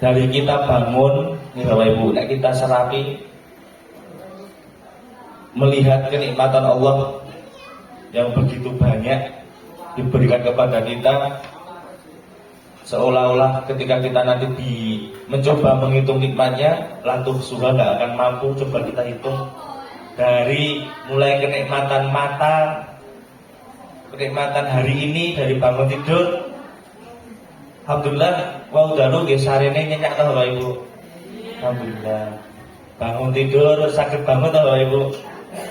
Dari kita bangun nih Bapak Ibu, kita serapi melihat kenikmatan Allah yang begitu banyak diberikan kepada kita, seolah-olah ketika kita nanti mencoba menghitung nikmatnya, lantuh suha nggak akan mampu. Coba kita hitung dari mulai kenikmatan mata, kenikmatan hari ini, dari bangun tidur. Alhamdulillah, wau dalu nggih sarene nyenyak ta Bapak Ibu. Alhamdulillah. Bangun tidur sakit banget ta Bapak Ibu.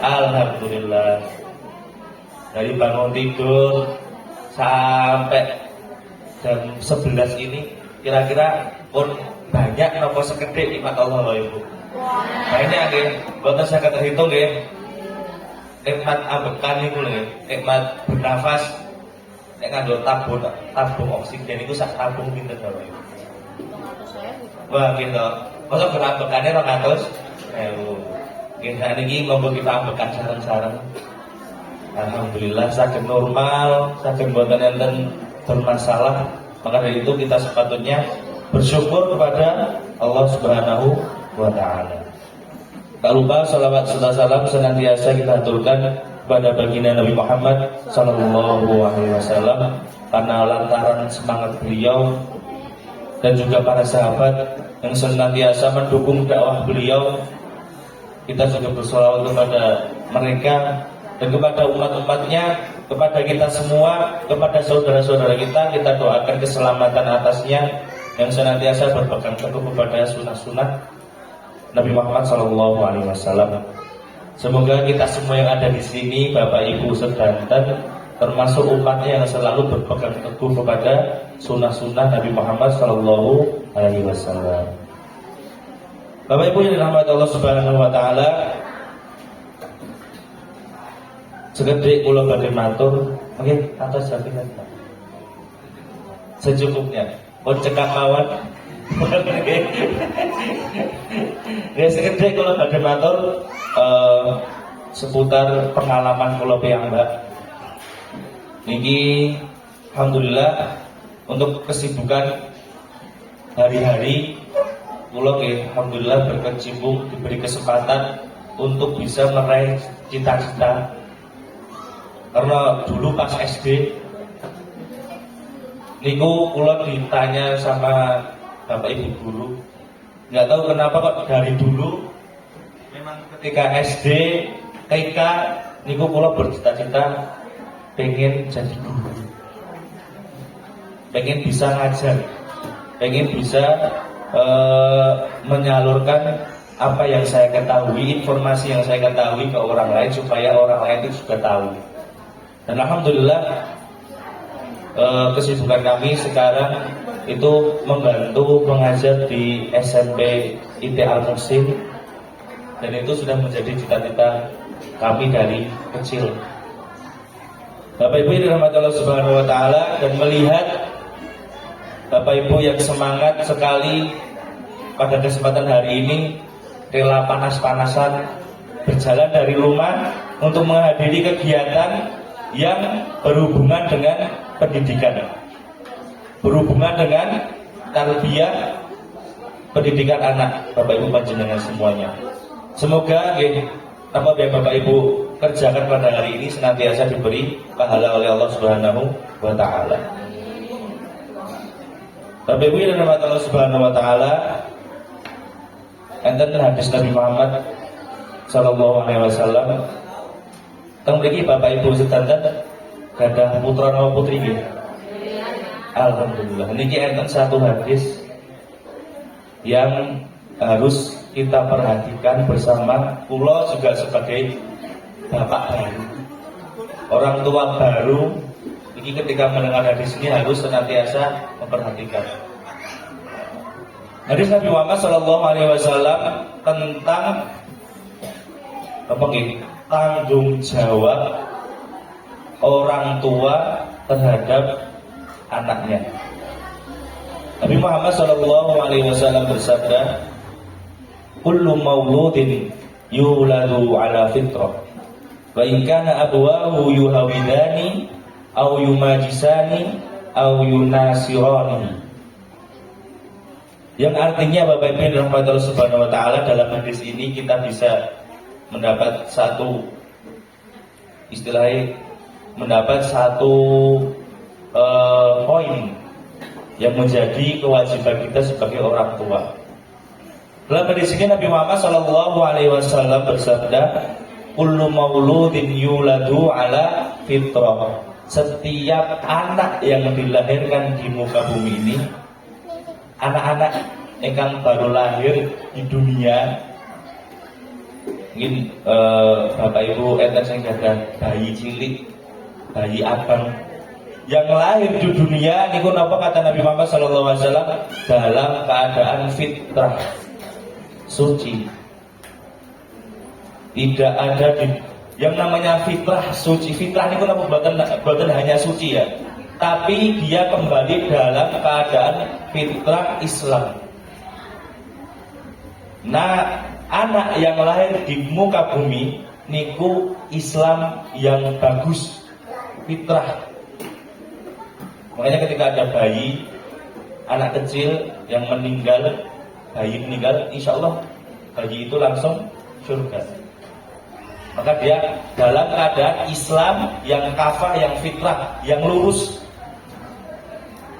Alhamdulillah. Dari bangun tidur sampai jam 11 ini kira-kira pun banyak nopo sekedhik nikmat Allah Bapak Ibu. Banyak nggih, boten saged terhitung nggih. Nikmat ambekan niku lho, nikmat bernafas, nek nganggo tabung oksigen iku sak tabung pinten Bapak Ibu? Wah, gitu. Masa berambekannya 200.000. Nggih, sakniki monggo kita ambekan sareng-sareng. Alhamdulillah saged normal, saged boten enten bermasalah. Maka dari itu kita sepatutnya bersyukur kepada Allah Subhanahu wa taala. Tak lupa salawat serta salam senantiasa kita aturkan kepada baginda Nabi Muhammad sallallahu alaihi wasallam, karena lantaran semangat beliau dan juga para sahabat yang senantiasa mendukung dakwah beliau, kita juga bersolawat kepada mereka dan kepada umat-umatnya, kepada kita semua, kepada saudara-saudara kita doakan keselamatan atasnya yang senantiasa berpegang teguh kepada sunnah-sunnah Nabi Muhammad SAW. Semoga kita semua yang ada di sini, Bapak Ibu sedanten, termasuk umatnya yang selalu berpegang teguh kepada sunnah-sunnah Nabi Muhammad SAW. Bapak Ibu yang dirahmati Allah Subhanahu wa taala, sekedhik kula badhe matur, nggih atas sampingan secukupnya. Pun cekap mawon. Ya sekedhik kula badhe matur seputar pengalaman kula piyambak. Niki alhamdulillah untuk kesibukan hari-hari kula nggih alhamdulillah berkecimpung, diberi kesempatan untuk bisa meraih cita-cita. Karena dulu pas SD niku kula ditanya sama Bapak Ibu guru, nggak tahu kenapa kok dari dulu memang ketika SD, TK niku kula bercita-cita pengen jadi guru, pengen bisa ngajar, pengen bisa menyalurkan apa yang saya ketahui, informasi yang saya ketahui ke orang lain supaya orang lain itu juga tahu. Dan alhamdulillah kesibukan kami sekarang itu membantu mengajar di SMP IT Al-Muhsin, dan itu sudah menjadi cita-cita kami dari kecil. Bapak Ibu yang dirahmati Allah Subhanahu wa taala, dan melihat Bapak Ibu yang semangat sekali pada kesempatan hari ini, rela panas-panasan berjalan dari rumah untuk menghadiri kegiatan yang berhubungan dengan pendidikan, berhubungan dengan tarbiyah pendidikan anak Bapak Ibu panjenengan semuanya. Semoga apa yang Bapak Ibu kerjakan pada hari ini senantiasa diberi pahala oleh Allah Subhanahu wa taala. Bapak Ibu yang dirahmati Allah Subhanahu wa taala, enten hadis Nabi Muhammad sallallahu alaihi wasallam teng mriki Bapak Ibu sedanten gadah putra napa putri nggih? Alhamdulillah. Niki enten satu hadis yang harus kita perhatikan bersama. Kula juga sebagai bapak baru, orang tua baru. Ini ketika mendengar hadis ini harus senantiasa memperhatikan. Hadis Nabi Muhammad SAW tentang tanggung jawab orang tua terhadap anaknya. Nabi Muhammad SAW bersabda, "Kullu mauludin yuladu ala fitrah, wa in kana abwahu yuhawidani aw yumajisani aw yunasirani." Yang artinya Bapak Ibu yang dirahmati Allah Subhanahu wa taala, dalam hadis ini kita bisa mendapat satu istilahnya, mendapat satu poin yang menjadi kewajiban kita sebagai orang tua. Dalam hadis ini Nabi Muhammad SAW bersabda, "Kullu mauludin yuladu ala fitrah." Setiap anak yang dilahirkan di muka bumi ini, anak-anak yang baru lahir di dunia, mungkin Bapak Ibu enten sing gadah bayi cilik, bayi abang yang lahir di dunia niku napa kata Nabi Muhammad SAW, dalam keadaan fitrah, suci. Tidak ada yang namanya fitrah suci. Fitrah niku napa boten hanya suci ya, tapi dia kembali dalam keadaan fitrah Islam. Nah, anak yang lahir di muka bumi niku Islam yang bagus, fitrah. Makanya ketika ada bayi, anak kecil yang meninggal, bayi meninggal, insya Allah bayi itu langsung surga. Maka dia dalam keadaan Islam yang kafah, yang fitrah, yang lurus.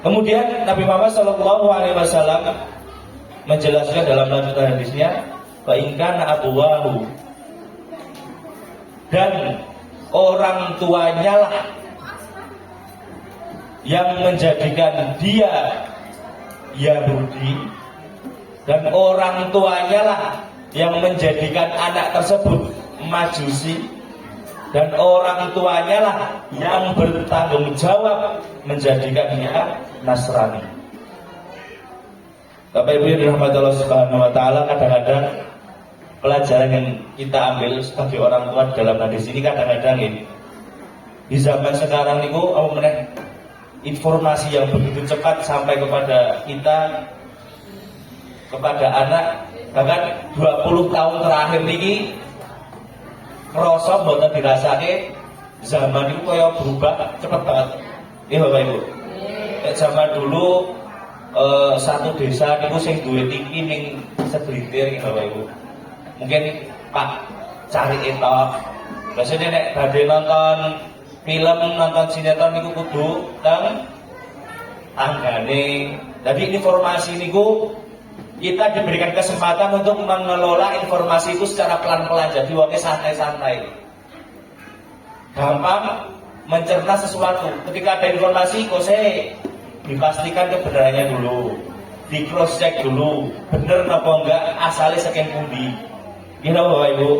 Kemudian Nabi Muhammad SAW menjelaskan dalam lanjutan hadisnya, fa in kana abwahu, dan orang tuanya lah yang menjadikan dia Yahudi, dan orang tuanya lah yang menjadikan anak tersebut Majusi, dan orang tuanya lah yang bertanggung jawab menjadikan dia Nasrani. Bapak Ibu yang dirahmati Allah Subhanahu wa taala, kadang-kadang pelajaran yang kita ambil sebagai orang tua dalam hadis ini, kadang-kadang ini di zaman sekarang niku informasi yang begitu cepat sampai kepada kita, kepada anak. Bahkan 20 tahun terakhir ini kerasa boten dirasake, zaman itu kaya berubah cepat banget. Iya Bapak Ibu. Zaman dulu satu desa niku sing duwe TV ning segelintir iki Bapak Ibu. Mungkin Pak cari etok. Biasanya nek badhe nonton film, nonton sinetron niku kudu teng tanggane. Jadi informasi niku kita diberikan kesempatan untuk mengelola informasi itu secara pelan-pelan. Jadi wonge santai-santai, gampang mencerna sesuatu. Ketika ada informasi, kok saya dipastikan kebenarannya dulu, di cross check dulu, bener apa enggak, asalnya saking pundi. Gimana Bapak Ibu?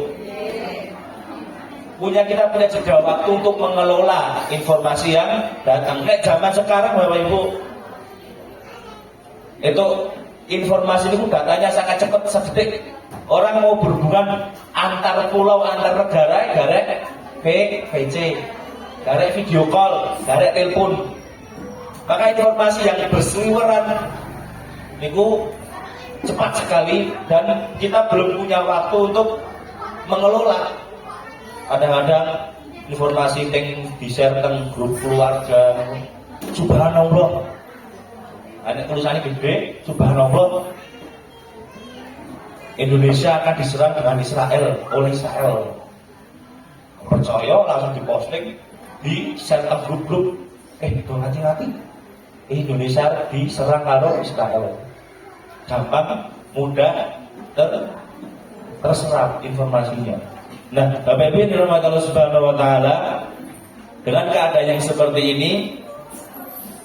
Kita punya jeda waktu untuk mengelola informasi yang datang. Zaman sekarang Bapak Ibu, itu informasi itu datanya sangat cepat, sedetik. Orang mau berhubungan antar pulau, antar negara, garek VC, garek video call, garek telepon. Maka informasi yang berseliweran itu cepat sekali, dan kita belum punya waktu untuk mengelola. Kadang-kadang informasi yang di-share teng grup keluarga, subhanallah, ada tulisannya gede, subhanallah, Indonesia akan diserang dengan Israel, oleh Israel. Percaya langsung diposting, di-share teng grup-grup. Itu hati-hati, Indonesia diserang karo Israel. Gampang, mudah terserap informasinya. Nah, Bapak Ibu yang dirahmati Allah Subhanahu wa taala, dengan keadaan yang seperti ini,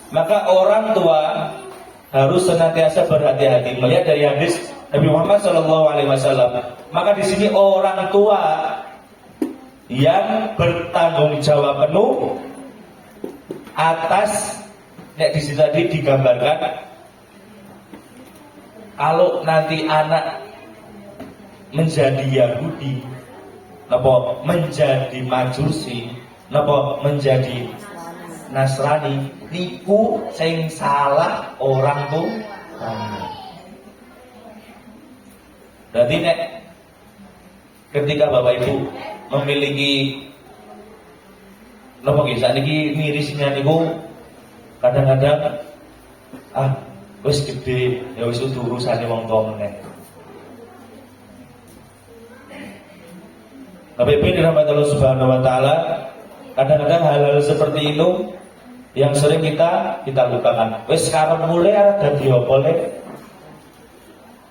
maka orang tua harus senantiasa berhati-hati. Melihat dari hadis Nabi Muhammad SAW, maka di sini orang tua yang bertanggung jawab penuh atas, nek di situ tadi digambarkan kalau nanti anak menjadi Yahudi, napa menjadi Majusi, napa menjadi Nasrani, niku sing salah orang tuh. Berarti nek ketika Bapak Ibu memiliki napa nggih sakniki mirisnya niku kadang-kadang wis gede ya wis urusane wong tuwa meneh. Bapak Ibu dirahmati Allah Subhanahu wa taala, kadang-kadang hal-hal seperti itu yang sering kita lupakan. Wis karep mulai arep dadi apa le?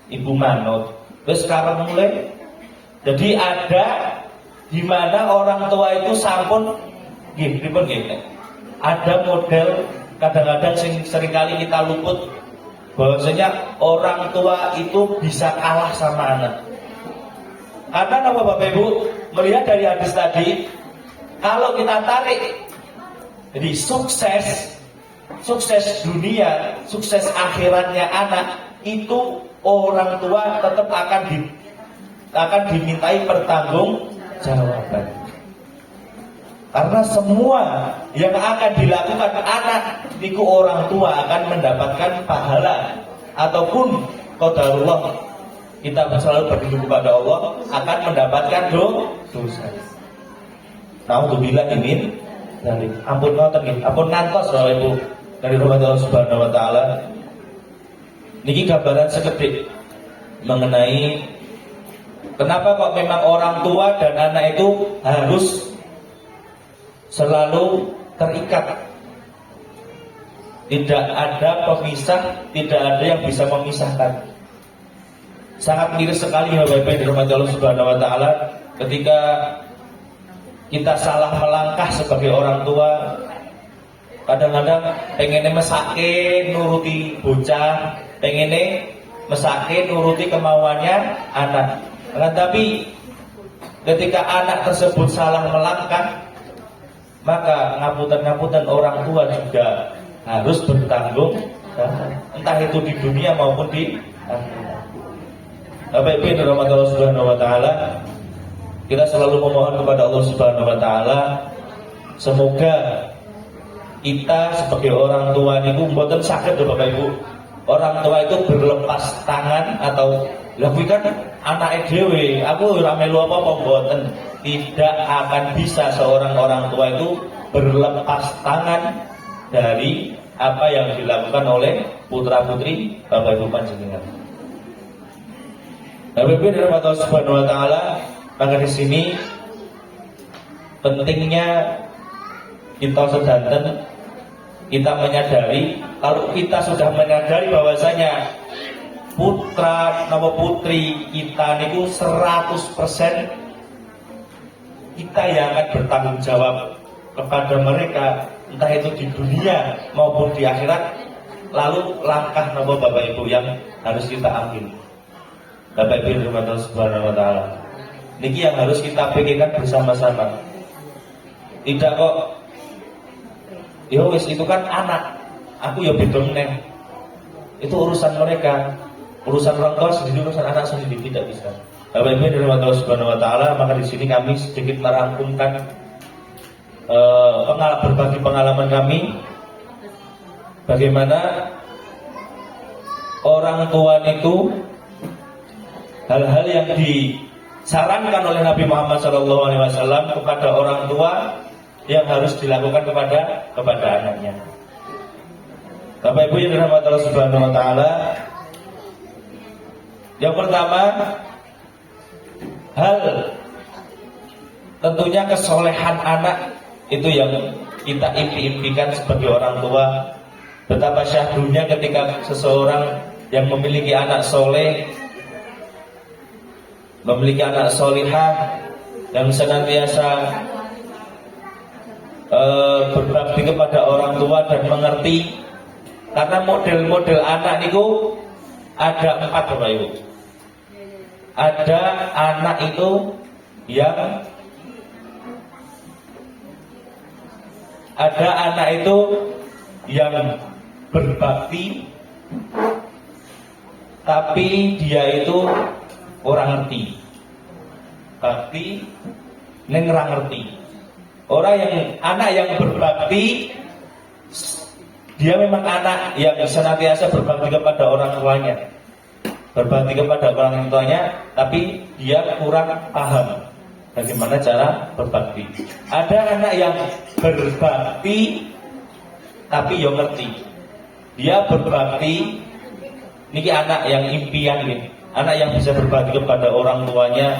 Ibu manut. Wis karep mulai. Jadi ada di mana orang tua itu sampun nggih pripun nggih. Ada model kadang-kadang seringkali kita luput bahwasanya orang tua itu bisa kalah sama anak. Karena apa Bapak Ibu? Melihat dari hadis tadi, kalau kita tarik, jadi sukses dunia, sukses akhiratnya anak, itu orang tua tetap akan dimintai pertanggungjawaban. Karena semua yang akan dilakukan anak niku orang tua akan mendapatkan pahala ataupun qadarullah, kita selalu berdoa kepada Allah akan mendapatkan dosa. Nauzubillah ini dari ampun ngoten nggih, ampun ngantos Bapak Ibu dari rahmat Allah Subhanahu wa taala. Niki gambaran sekedhik mengenai kenapa kok memang orang tua dan anak itu harus selalu terikat. Tidak ada pemisah, tidak ada yang bisa memisahkan. Sangat miris sekali Bapak Ibu dirahmati Allah Subhanahu wa taala ketika kita salah melangkah sebagai orang tua. Kadang-kadang pengennya mesake nuruti bocah, pengennya mesake nuruti kemauannya anak. Tapi ketika anak tersebut salah melangkah, maka ngapunten orang tua juga harus bertanggung jawab, entah itu di dunia maupun di akhirat. Bapak Ibu dirahmati Allah Subhanahu wa taala, kita selalu memohon kepada Allah Subhanahu wa taala semoga kita sebagai orang tua niku mboten saged Bapak Ibu. Orang tua itu berlepas tangan atau lakukan anak dhewe, aku ora melu apa-apa mboten. Tidak akan bisa seorang orang tua itu berlepas tangan dari apa yang dilakukan oleh putra-putri Bapak Ibu panjenengan. Bapak Ibu dirahmati Allah Subhanahu wa taala, maka di sini pentingnya kita sedanten, kita menyadari kalau kita sudah menyadari bahwasanya putra napa putri kita niku 100% kita yang akan bertanggung jawab kepada mereka, entah itu di dunia maupun di akhirat. Lalu langkah napa Bapak Ibu yang harus kita ambil, Bapak Ibu dirahmati Allah Subhanahu wa taala, niki yang harus kita pikirkan bersama-sama. Tidak kok yo wis itu kan anak, aku ya beda meneh. Itu urusan mereka, urusan orang tua sendiri, urusan anak sendiri, tidak bisa. Bapak Ibu dirahmati Allah Subhanahu wa taala, maka di sini kami sedikit merangkumkan berbagi pengalaman kami bagaimana orang tua itu hal-hal yang disarankan oleh Nabi Muhammad SAW kepada orang tua yang harus dilakukan kepada anaknya. Bapak Ibu yang dirahmati Allah Subhanahu wa taala, yang pertama hal tentunya kesolehan anak itu yang kita impi-impikan sebagai orang tua. Betapa syahdunya ketika seseorang yang memiliki anak soleh, memiliki anak solihah yang senantiasa berbakti kepada orang tua dan mengerti. Karena model-model anak itu ada 4 Bapak Ibu. Ada anak itu yang ada anak itu yang berbakti tapi dia itu orang ngerti. Bakti neng ora ngerti. Anak yang berbakti, dia memang anak yang senantiasa berbakti kepada orang tuanya. Berbakti kepada orang tuanya, tapi dia kurang paham bagaimana cara berbakti. Ada anak yang berbakti tapi yo ngerti. Dia berbakti, niki anak yang impian ini. Anak yang bisa berbakti kepada orang tuanya,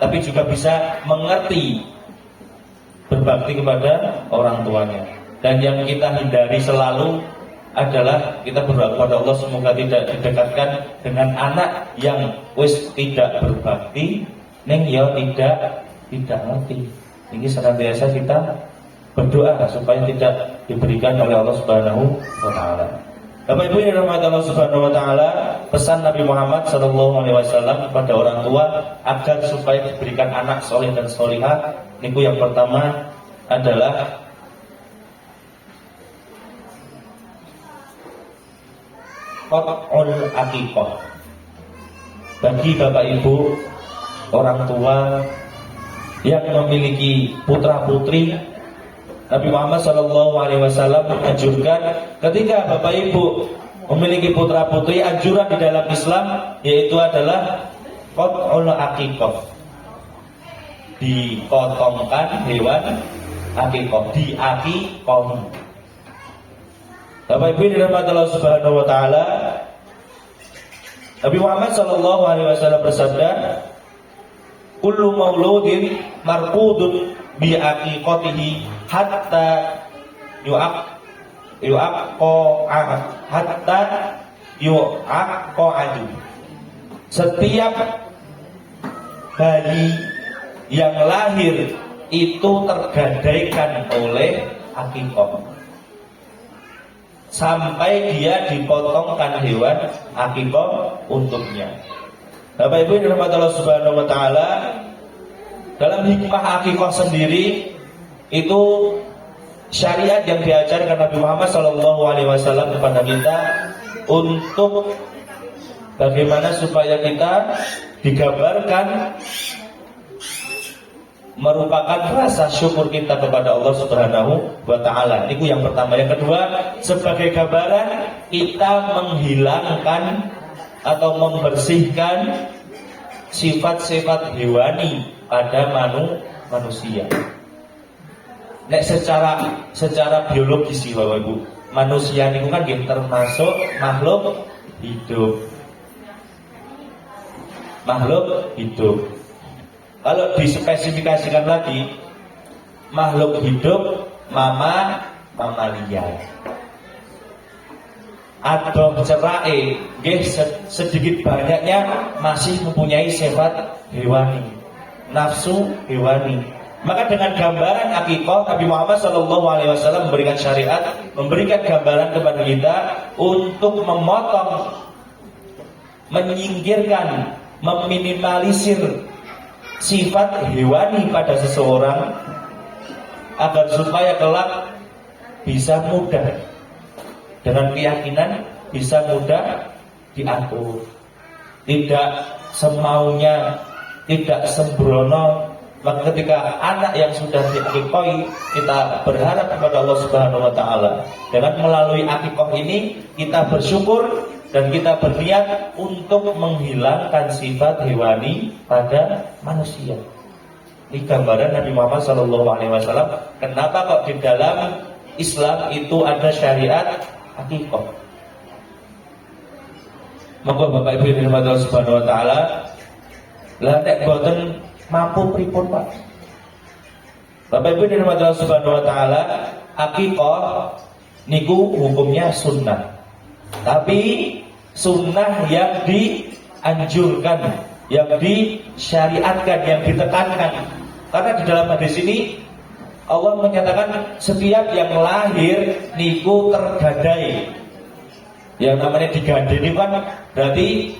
tapi juga bisa mengerti berbakti kepada orang tuanya. Dan yang kita hindari selalu adalah kita berdoa kepada Allah semoga tidak didekatkan dengan anak yang wis tidak berbakti, neng ya tidak ngerti. Ini senantiasa kita berdoa supaya tidak diberikan oleh Allah Subhanahu wa taala. Bapak Ibu yang dirahmati Allah Subhanahu wa taala, pesan Nabi Muhammad sallallahu alaihi wasallam kepada orang tua agar supaya diberikan anak soleh dan solihah, niku yang pertama adalah qat'ul aqiqah. Bagi Bapak Ibu orang tua yang memiliki putra putri, Nabi Muhammad SAW menganjurkan ketika Bapak Ibu memiliki putra putri, anjuran di dalam Islam yaitu adalah qat'ul aqiqah, dipotongkan hewan aqiqah, diaqiqah. Bapak Ibu dirahmati Allah Subhanahu wa taala, Nabi Muhammad SAW bersabda, kullu mauludin marqudun bi aqiqatihi hatta yu'aqqa'adu. Setiap bayi yang lahir itu tergadaikan oleh aqiqah sampai dia dipotongkan hewan aqiqah untuknya. Bapak Ibu yang dirahmati Allah Subhanahu wa taala, dalam hikmah aqiqah sendiri itu syariat yang diajarkan Nabi Muhammad SAW kepada kita untuk bagaimana supaya kita digambarkan merupakan rasa syukur kita kepada Allah Subhanahu wa taala. Itu yang pertama. Yang kedua, sebagai gambaran kita menghilangkan atau membersihkan sifat-sifat hewani pada manusia. Nek secara biologis sih Bapak Ibu, manusia itu kan termasuk makhluk hidup. Makhluk hidup. Kalau dispesifikasikan lagi, makhluk hidup mamalia. Atau cerai, sedikit banyaknya masih mempunyai sifat hewani, nafsu hewani. Maka dengan gambaran aqiqah, Nabi Muhammad SAW memberikan syariat, memberikan gambaran kepada kita untuk memotong, menyingkirkan, meminimalisir sifat hewani pada seseorang agar supaya kelak bisa mudah, dengan keyakinan bisa mudah diatur, tidak semaunya, tidak sembrono. Maka ketika anak yang sudah diaqiqahi, kita berharap kepada Allah Subhanahu wa taala. Dengan melalui aqiqah ini kita bersyukur dan kita berniat untuk menghilangkan sifat hewani pada manusia. Ini gambaran Nabi Muhammad SAW. Kenapa kok di dalam Islam itu ada syariat aqiqah? Maka Bapak Ibu yang dirahmati Allah Subhanahu wa taala, lah nek boten mampu pripun Pak? Bapak Ibu yang dirahmati Allah Subhanahu wa taala, aqiqah niku hukumnya sunnah. Tapi sunnah yang dianjurkan, yang disyariatkan, yang ditekankan. Karena di dalam hadis ini Allah menyatakan setiap yang lahir niku tergadai. Yang namanya digadai ini kan berarti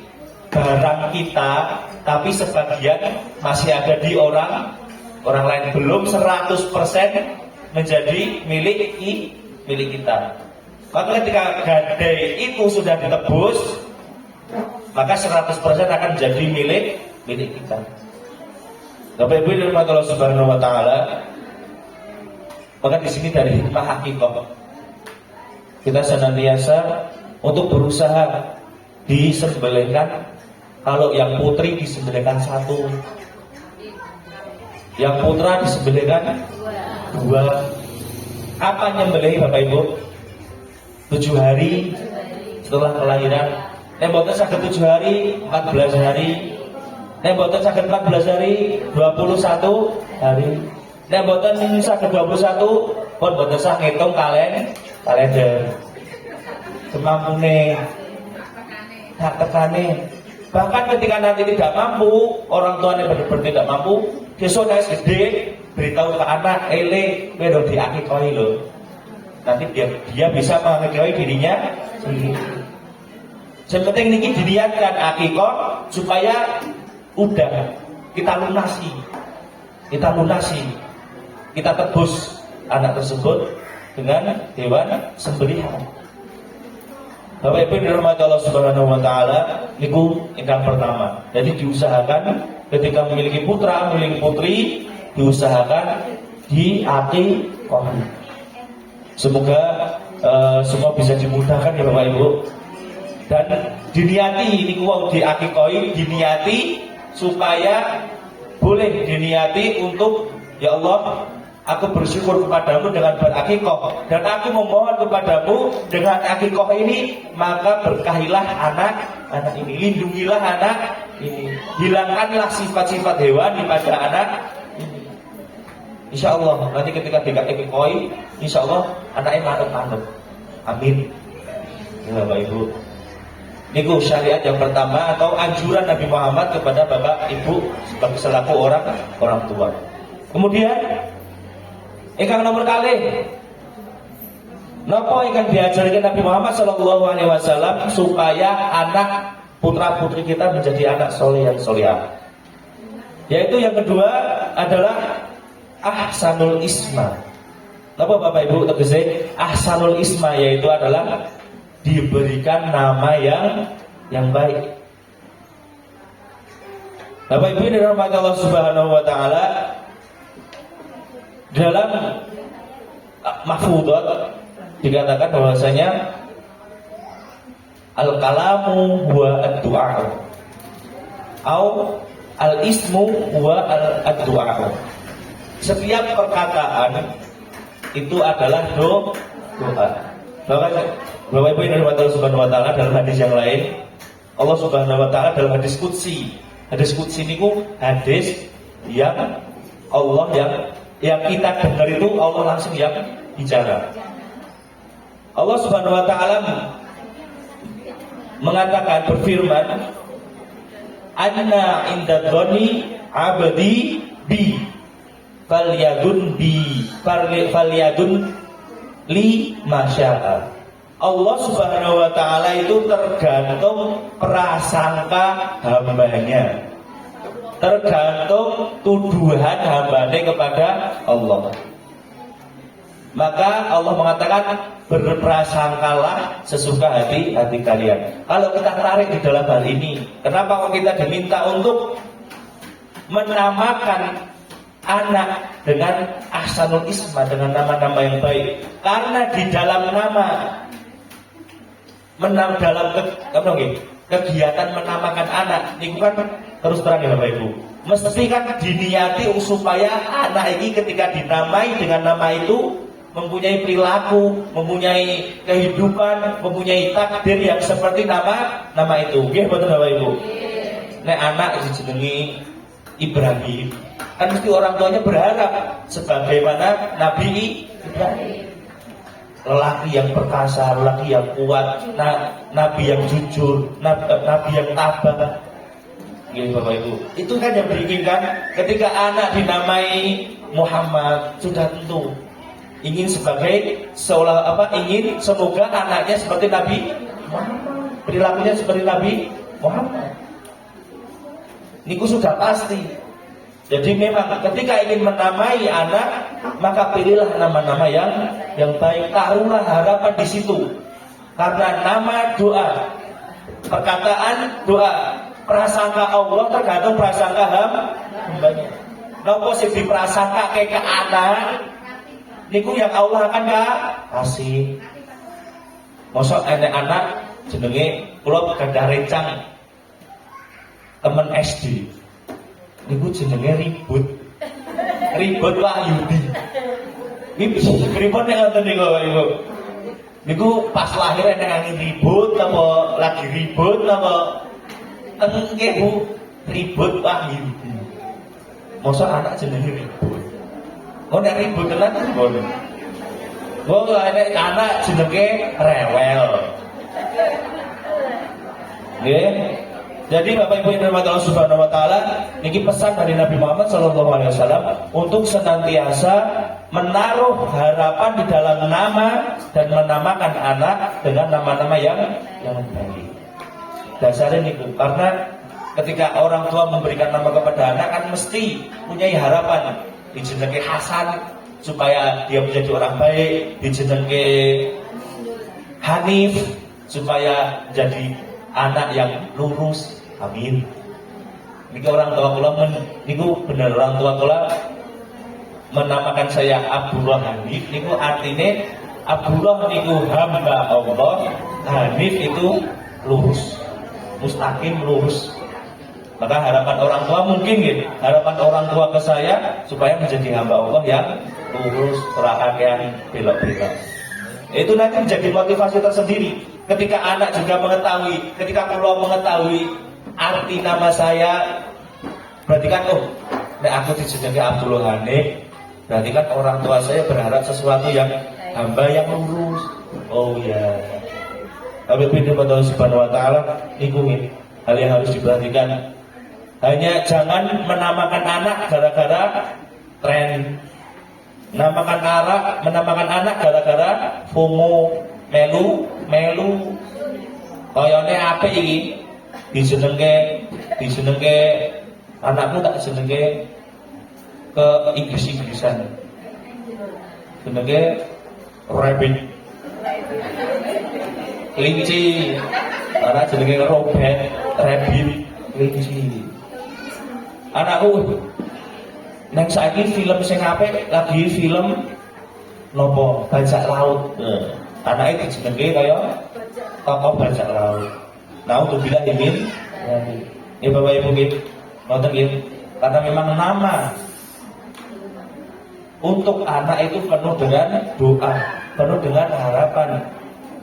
barang kita, tapi sebagian masih ada di orang lain, belum 100% menjadi milik kita. Maka ketika gadai itu sudah ditebus, maka 100% akan menjadi milik kita. Bapak Ibu dirahmati Allah Subhanahu wa taala. Maka di sini dari hikmah hakikah kita senantiasa untuk berusaha disembelihkan. Kalau yang putri disembelihkan 1, yang putra disembelihkan 2. Kapan nyembelih Bapak Ibu? 7 hari setelah kelahiran. Nek mboten saged 7 hari, 14 hari. Nek mboten saged 14 hari, 21 hari. Nek mboten saged 21, pun mboten sah ngitung kalender. Kemampune, hak tekane. Bahkan ketika nanti tidak mampu, orang tuanya benar-benar tidak mampu, besok nek gede beritahu ke anak, ele, kowe do diakikahi lho. Nanti dia bisa mengakikahi dirinya sendiri. Yang penting niki diniatkan akikah supaya udah kita lunasi, kita tebus anak tersebut dengan hewan sembelihan. Bapak Ibu dirahmati Allah Subhanahu wa taala, niku ingkang pertama. Jadi diusahakan ketika memiliki putra, memiliki putri, diusahakan diakikahi. Semoga semua bisa dimudahkan ya Bapak Ibu. Dan diniati niku wau diakikahi, diniati supaya boleh diniati untuk ya Allah, aku bersyukur kepadamu dengan berakikah, dan aku memohon kepadamu dengan akikah ini, maka berkahilah anak ini, lindungilah anak ini, hilangkanlah sifat-sifat hewan pada anak ini. Insya Allah nanti ketika dikakikoi, insya Allah anaknya mantep. Amin. Ya Bapak Ibu, niku syariat yang pertama atau anjuran Nabi Muhammad kepada Bapak Ibu sebagai selaku orang tua. Kemudian ingkang nomor kalih, napa ingkang diajarkan Nabi Muhammad sallallahu alaihi wasallam supaya anak putra putri kita menjadi anak soleh yang solehah. Yaitu yang kedua adalah ahsanul isma. Napa Bapak Ibu tegese ahsanul isma, yaitu adalah diberikan nama yang baik. Bapak Ibu dirahmati Allah Subhanahu wa taala, dalam mahfudzat dikatakan bahwasanya al-kalamu huwa ad-du'a atau al-ismu huwa ad-du'a. Setiap perkataan itu adalah doa. Bapak Ibu yang dirahmati Allah Subhanahu wa taala, dalam hadis yang lain Allah Subhanahu wa taala dalam hadis qudsi. Hadis qudsi niku hadis yang Allah yang kita dengar itu Allah langsung yang bicara. Allah Subhanahu wa taala mengatakan, berfirman, anna inda dhani abdi bi falyadun li masya'a. Allah Subhanahu wa taala itu tergantung prasangka hambanya, tergantung tuduhan hambanya kepada Allah. Maka Allah mengatakan, berprasangkalah sesuka hati kalian. Kalau kita tarik di dalam hal ini, kenapa kok kita diminta untuk menamakan anak dengan ahsanul isma, dengan nama-nama yang baik? Karena di dalam kegiatan menamakan anak ini kan terus terang ya Bapak Ibu, mesti kan diniati supaya anak ini ketika dinamai dengan nama itu mempunyai perilaku, mempunyai kehidupan, mempunyai takdir yang seperti nama itu. Nggih betul Bapak Ibu. Nek anak dijenengi Ibrahim, kan mesti orang tuanya berharap sebagaimana Nabi Ibrahim. Lelaki yang perkasa, lelaki yang kuat, nabi yang jujur, nabi yang tabah. Gitu Bapak Ibu. Itu kan yang diinginkan ketika anak dinamai Muhammad, sudah tentu ingin sebagai ingin semoga anaknya seperti Nabi Muhammad, perilakunya seperti Nabi Muhammad. Niku sudah pasti. Jadi memang ketika ingin menamai anak, maka pilihlah nama-nama yang baik, taruhlah harapan di situ. Karena nama doa, perkataan doa, prasangka Allah tergantung prasangka hambanya. Nopo sing diprasangka ke anak niku yang Allah akan kasih. Mosok enek anak jenenge kula gadah rencang temen SD. Niku jenenge ribut. Ribut Wahyudi. Iki ribut nek ngoten niku Ibu. Niku pas lahir enek angin ribut apa lagi ribut apa tengke Bu ribut Wahyudi. Mosok anak jenenge ribut. Oh nek ribut tenan pun. Oh nek anak jenenge rewel. Nggih. Jadi Bapak Ibu yang dirahmati Allah Subhanahu wa taala, niki pesan dari Nabi Muhammad SAW untuk senantiasa menaruh harapan di dalam nama dan menamakan anak dengan nama-nama yang baik. Dasarnya niku karena ketika orang tua memberikan nama kepada anak kan mesti punya harapan. Dijenenge Hasan supaya dia menjadi orang baik, dijenenge Hanif supaya jadi anak yang lurus. Amin. Niki orang tua kula niku bener orang tua kula menamakan saya Abdullah Hanif niku artinya Abdullah niku hamba Allah, Hanif itu lurus, mustaqim lurus. Maka harapan orang tua mungkin gitu, harapan orang tua ke saya supaya menjadi hamba Allah yang lurus, ora kakean belok-belok. Itu nanti menjadi motivasi tersendiri. Ketika anak juga mengetahui, ketika kula mengetahui arti nama saya, berarti kan nek aku dijenengi Abdullah Hanif, berarti kan orang tua saya berharap sesuatu yang hamba yang lurus. Oh ya. Tapi pintu pada Allah Subhanahu wa taala niku hal yang harus diperhatikan. Hanya jangan menamakan anak gara-gara tren. Menamakan anak gara-gara FOMO, melu. Kayane apik iki. Disenengke anakmu tak senengke ke Inggris-Inggrisan. Senengke rabbit. Kelinci. Ora jenenge Robert, rabbit, kelinci. Anakku neng saiki film sing apik lagi film nopo bajak laut. Anake dijenenge kaya tokoh bajak laut. Nah untuk bilang ini Bapak Ibu nonton gitu. Karena memang nama untuk anak itu penuh dengan doa, penuh dengan harapan.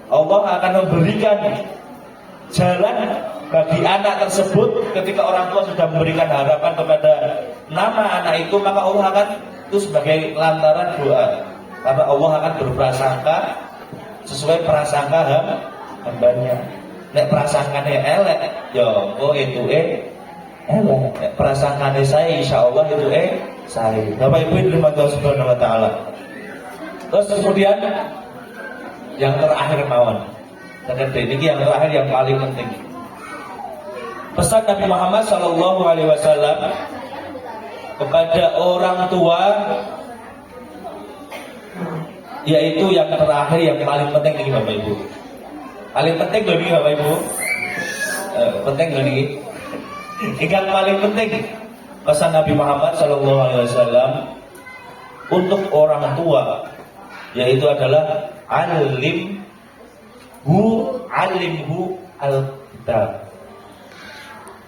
Allah akan memberikan jalan bagi anak tersebut ketika orang tua sudah memberikan harapan kepada nama anak itu, maka Allah akan itu sebagai lantaran doa. Karena Allah akan berprasangka sesuai prasangka hambanya. Nek prasangkane elek, ya itu elek. Nek prasangkane saya, insyaallah itu saya. Bapak Ibu dirahmati Allah Subhanahu wa taala. Terus kemudian yang terakhir mawon. Ini yang terakhir yang paling penting. Pesan Nabi Muhammad SAW kepada orang tua, yaitu yang terakhir yang paling penting ini Bapak Ibu. Paling penting loh ini Bapak Ibu. Penting loh ini. Yang paling penting pesan Nabi Muhammad SAW untuk orang tua, yaitu adalah alimhu al-kitab.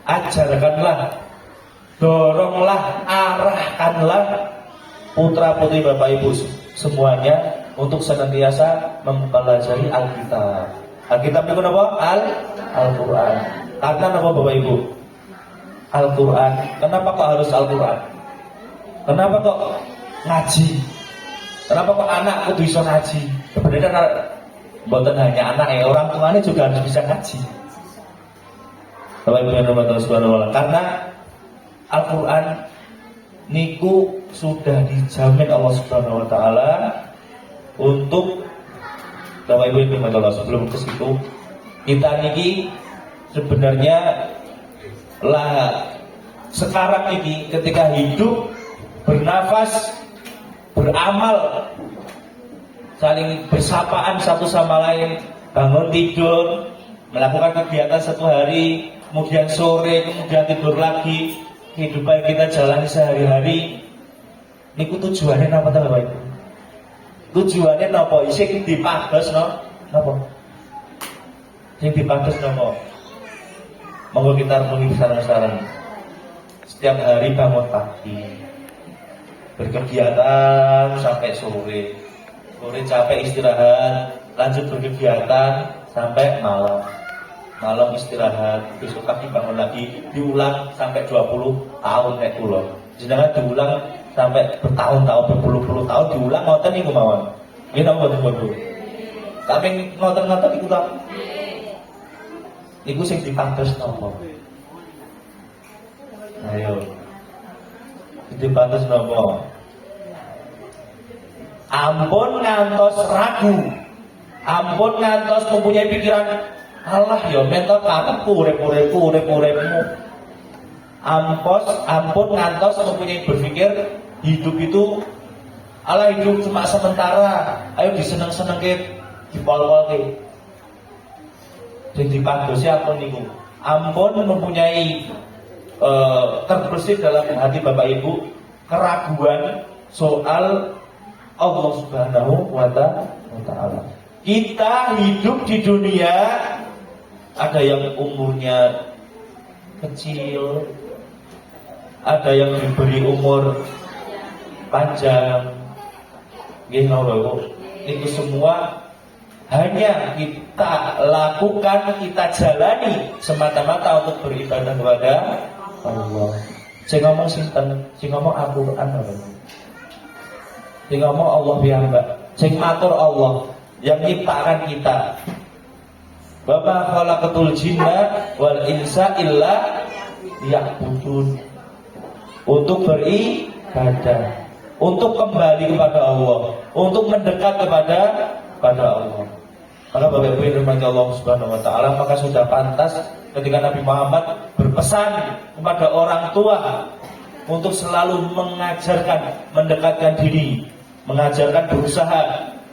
Ajarkanlah, doronglah, arahkanlah putra-putri Bapak Ibu semuanya untuk senantiasa mempelajari Alkitab. Alkitab itu apa? Al-Quran. Karena apa Bapak Ibu? Al-Quran. Kenapa kok harus Al-Quran? Kenapa kok ngaji? Kenapa kok anak kudu iso ngaji? Sebenarnya bukan hanya anak orang tuanya juga harus bisa ngaji. Bapak Ibu yang dirahmati Allah Subhanahu wa taala. Karena Al-Quran niku sudah dijamin Allah Subhanahu wa taala untuk Bapak Ibu yang dirahmati Allah. Sebelum ke situ, kita niki sebenarnya sekarang ini ketika hidup, bernafas, beramal, saling bersapaan satu sama lain, bangun tidur, melakukan kegiatan satu hari, kemudian sore, kemudian tidur lagi, kehidupan kita jalani sehari-hari. Niku tujuannya napa ta Bapak Ibu? Tujuannya napa? Isih dipados napa? Sing dipados napa? Monggo kita renungi sekarang. Setiap hari bangun pagi, berkegiatan sampai sore. Sore capek istirahat, lanjut berkegiatan sampai malam. Malam istirahat, besok pagi bangun lagi, diulang sampai 20 tahun kayak kula. Sedangkan diulang sampai bertahun-tahun, berpuluh-puluh tahun diulang ngoten niku mawon. Nggih napa mboten? Tapi ngoten-ngoten iku ta. Iku sing dipantes napa? Ayo. Dipantes napa? Ampun ngantos ragu. Ampun ngantos mempunyai pikiran, Allah ya mentok katepu urip-uripmu. Ampun ngantos mempunyai berpikir hidup itu Allah hidup cuma sementara. Ayo diseneng-senengke, dipol-polke. Sing dipadosi ampun niku. Ampun mempunyai terbersih dalam hati Bapak Ibu keraguan soal Allah Subhanahu wa Ta'ala. Kita hidup di dunia, ada yang umurnya kecil, ada yang diberi umur panjang. Nggih napa itu semua hanya kita lakukan, kita jalani semata-mata untuk beribadah kepada Allah. Sing ngomong sinten? Sing ngomong Al-Qur'an apa? Sing ngomong Allah piyambak. Sing matur Allah yang menciptakan kita. Wa ma khalaqatul jinna wal insa illa liya'budun. Untuk beribadah, untuk kembali kepada Allah, untuk mendekat kepada Allah. Maka Bapak Ibu yang dirahmati Allah Subhanahu wa Ta'ala, maka sudah pantas ketika Nabi Muhammad berpesan kepada orang tua untuk selalu mengajarkan, mendekatkan diri, mengajarkan, berusaha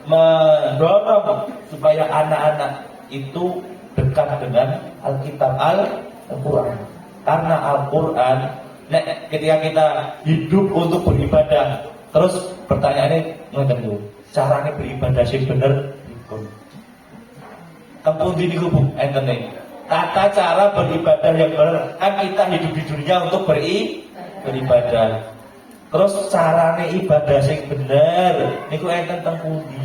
mendorong supaya anak-anak itu dekat dengan Alkitab Al-Quran. Karena Al-Quran, ketika kita hidup untuk beribadah, terus pertanyaannya ngeten, caranya beribadah sing bener tempun di niku enten tata cara beribadah yang benar. Kan kita hidup di dunia untuk beribadah. Terus carane ibadah sing bener niku enten teng pundi?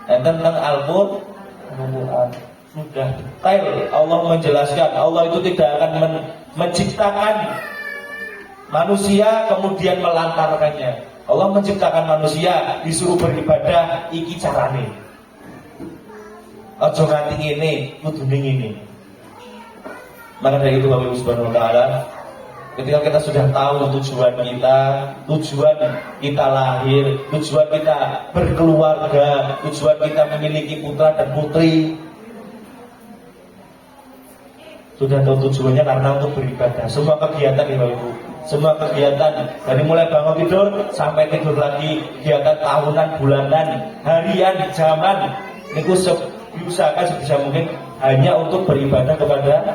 Enten teng Al-Qur'an. Sudah detail Allah menjelaskan. Allah itu tidak akan menciptakan manusia kemudian melantarkannya. Allah menciptakan manusia disuruh beribadah iki carane. Aja nganti ngene, kudune ngene. Maka dari itu Bapak Ibu Subhanahu wa Ta'ala, ketika kita sudah tahu tujuan kita lahir, tujuan kita berkeluarga, tujuan kita memiliki putra dan putri, sudah tahu tujuannya karena untuk beribadah. Semua kegiatan ya Bapak Ibu, semua kegiatan dari mulai bangun tidur sampai tidur lagi, kegiatan tahunan, bulanan, harian, jaman, niku diusahakan sebisa mungkin hanya untuk beribadah kepada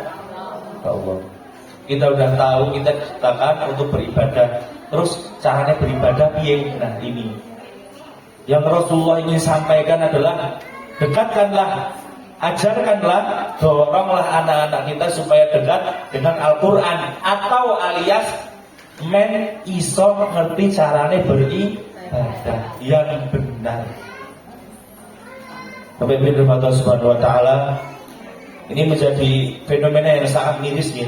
Allah. Kita udah tahu kita diciptakan untuk beribadah. Terus caranya beribadah piye? Nah ini yang Rasulullah ingin sampaikan adalah dekatkanlah, ajarkanlah, doronglah anak-anak kita supaya dekat dengan Al-Quran, atau alias men iso ngerti carane beribadah yang benar. Bapak Ibu Allah Subhanahu wa Ta'ala, ini menjadi fenomena yang sangat miris ya.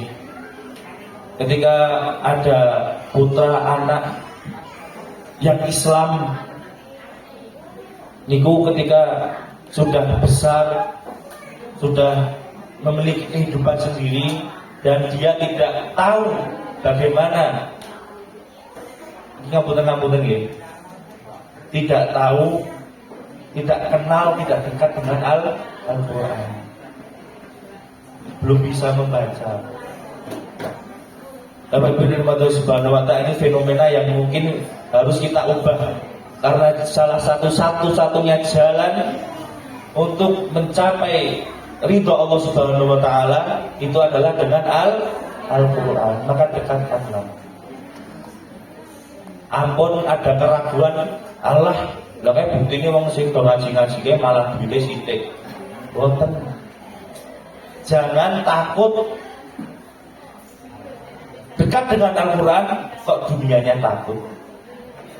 Ketika ada putra anak yang Islam niku ketika sudah besar, sudah memiliki kehidupan sendiri, dan dia tidak tahu bagaimana, ngapunten ya, tidak tahu, tidak kenal, tidak dekat dengan Al-Quran, belum bisa membaca. Bapak Ibu Subhanahu wa Ta'ala, ini fenomena yang mungkin harus kita ubah, karena salah satu-satunya jalan untuk mencapai ridho Allah Subhanahu wa taala itu adalah dengan Al-Qur'an. Maka dekatkanlah. Ampun ada keraguan, Allah lha kae buktine wong sing do ngaji-ngaji malah duwite sithik. Boten. Jangan takut dekat dengan Al-Quran kok dunianya takut.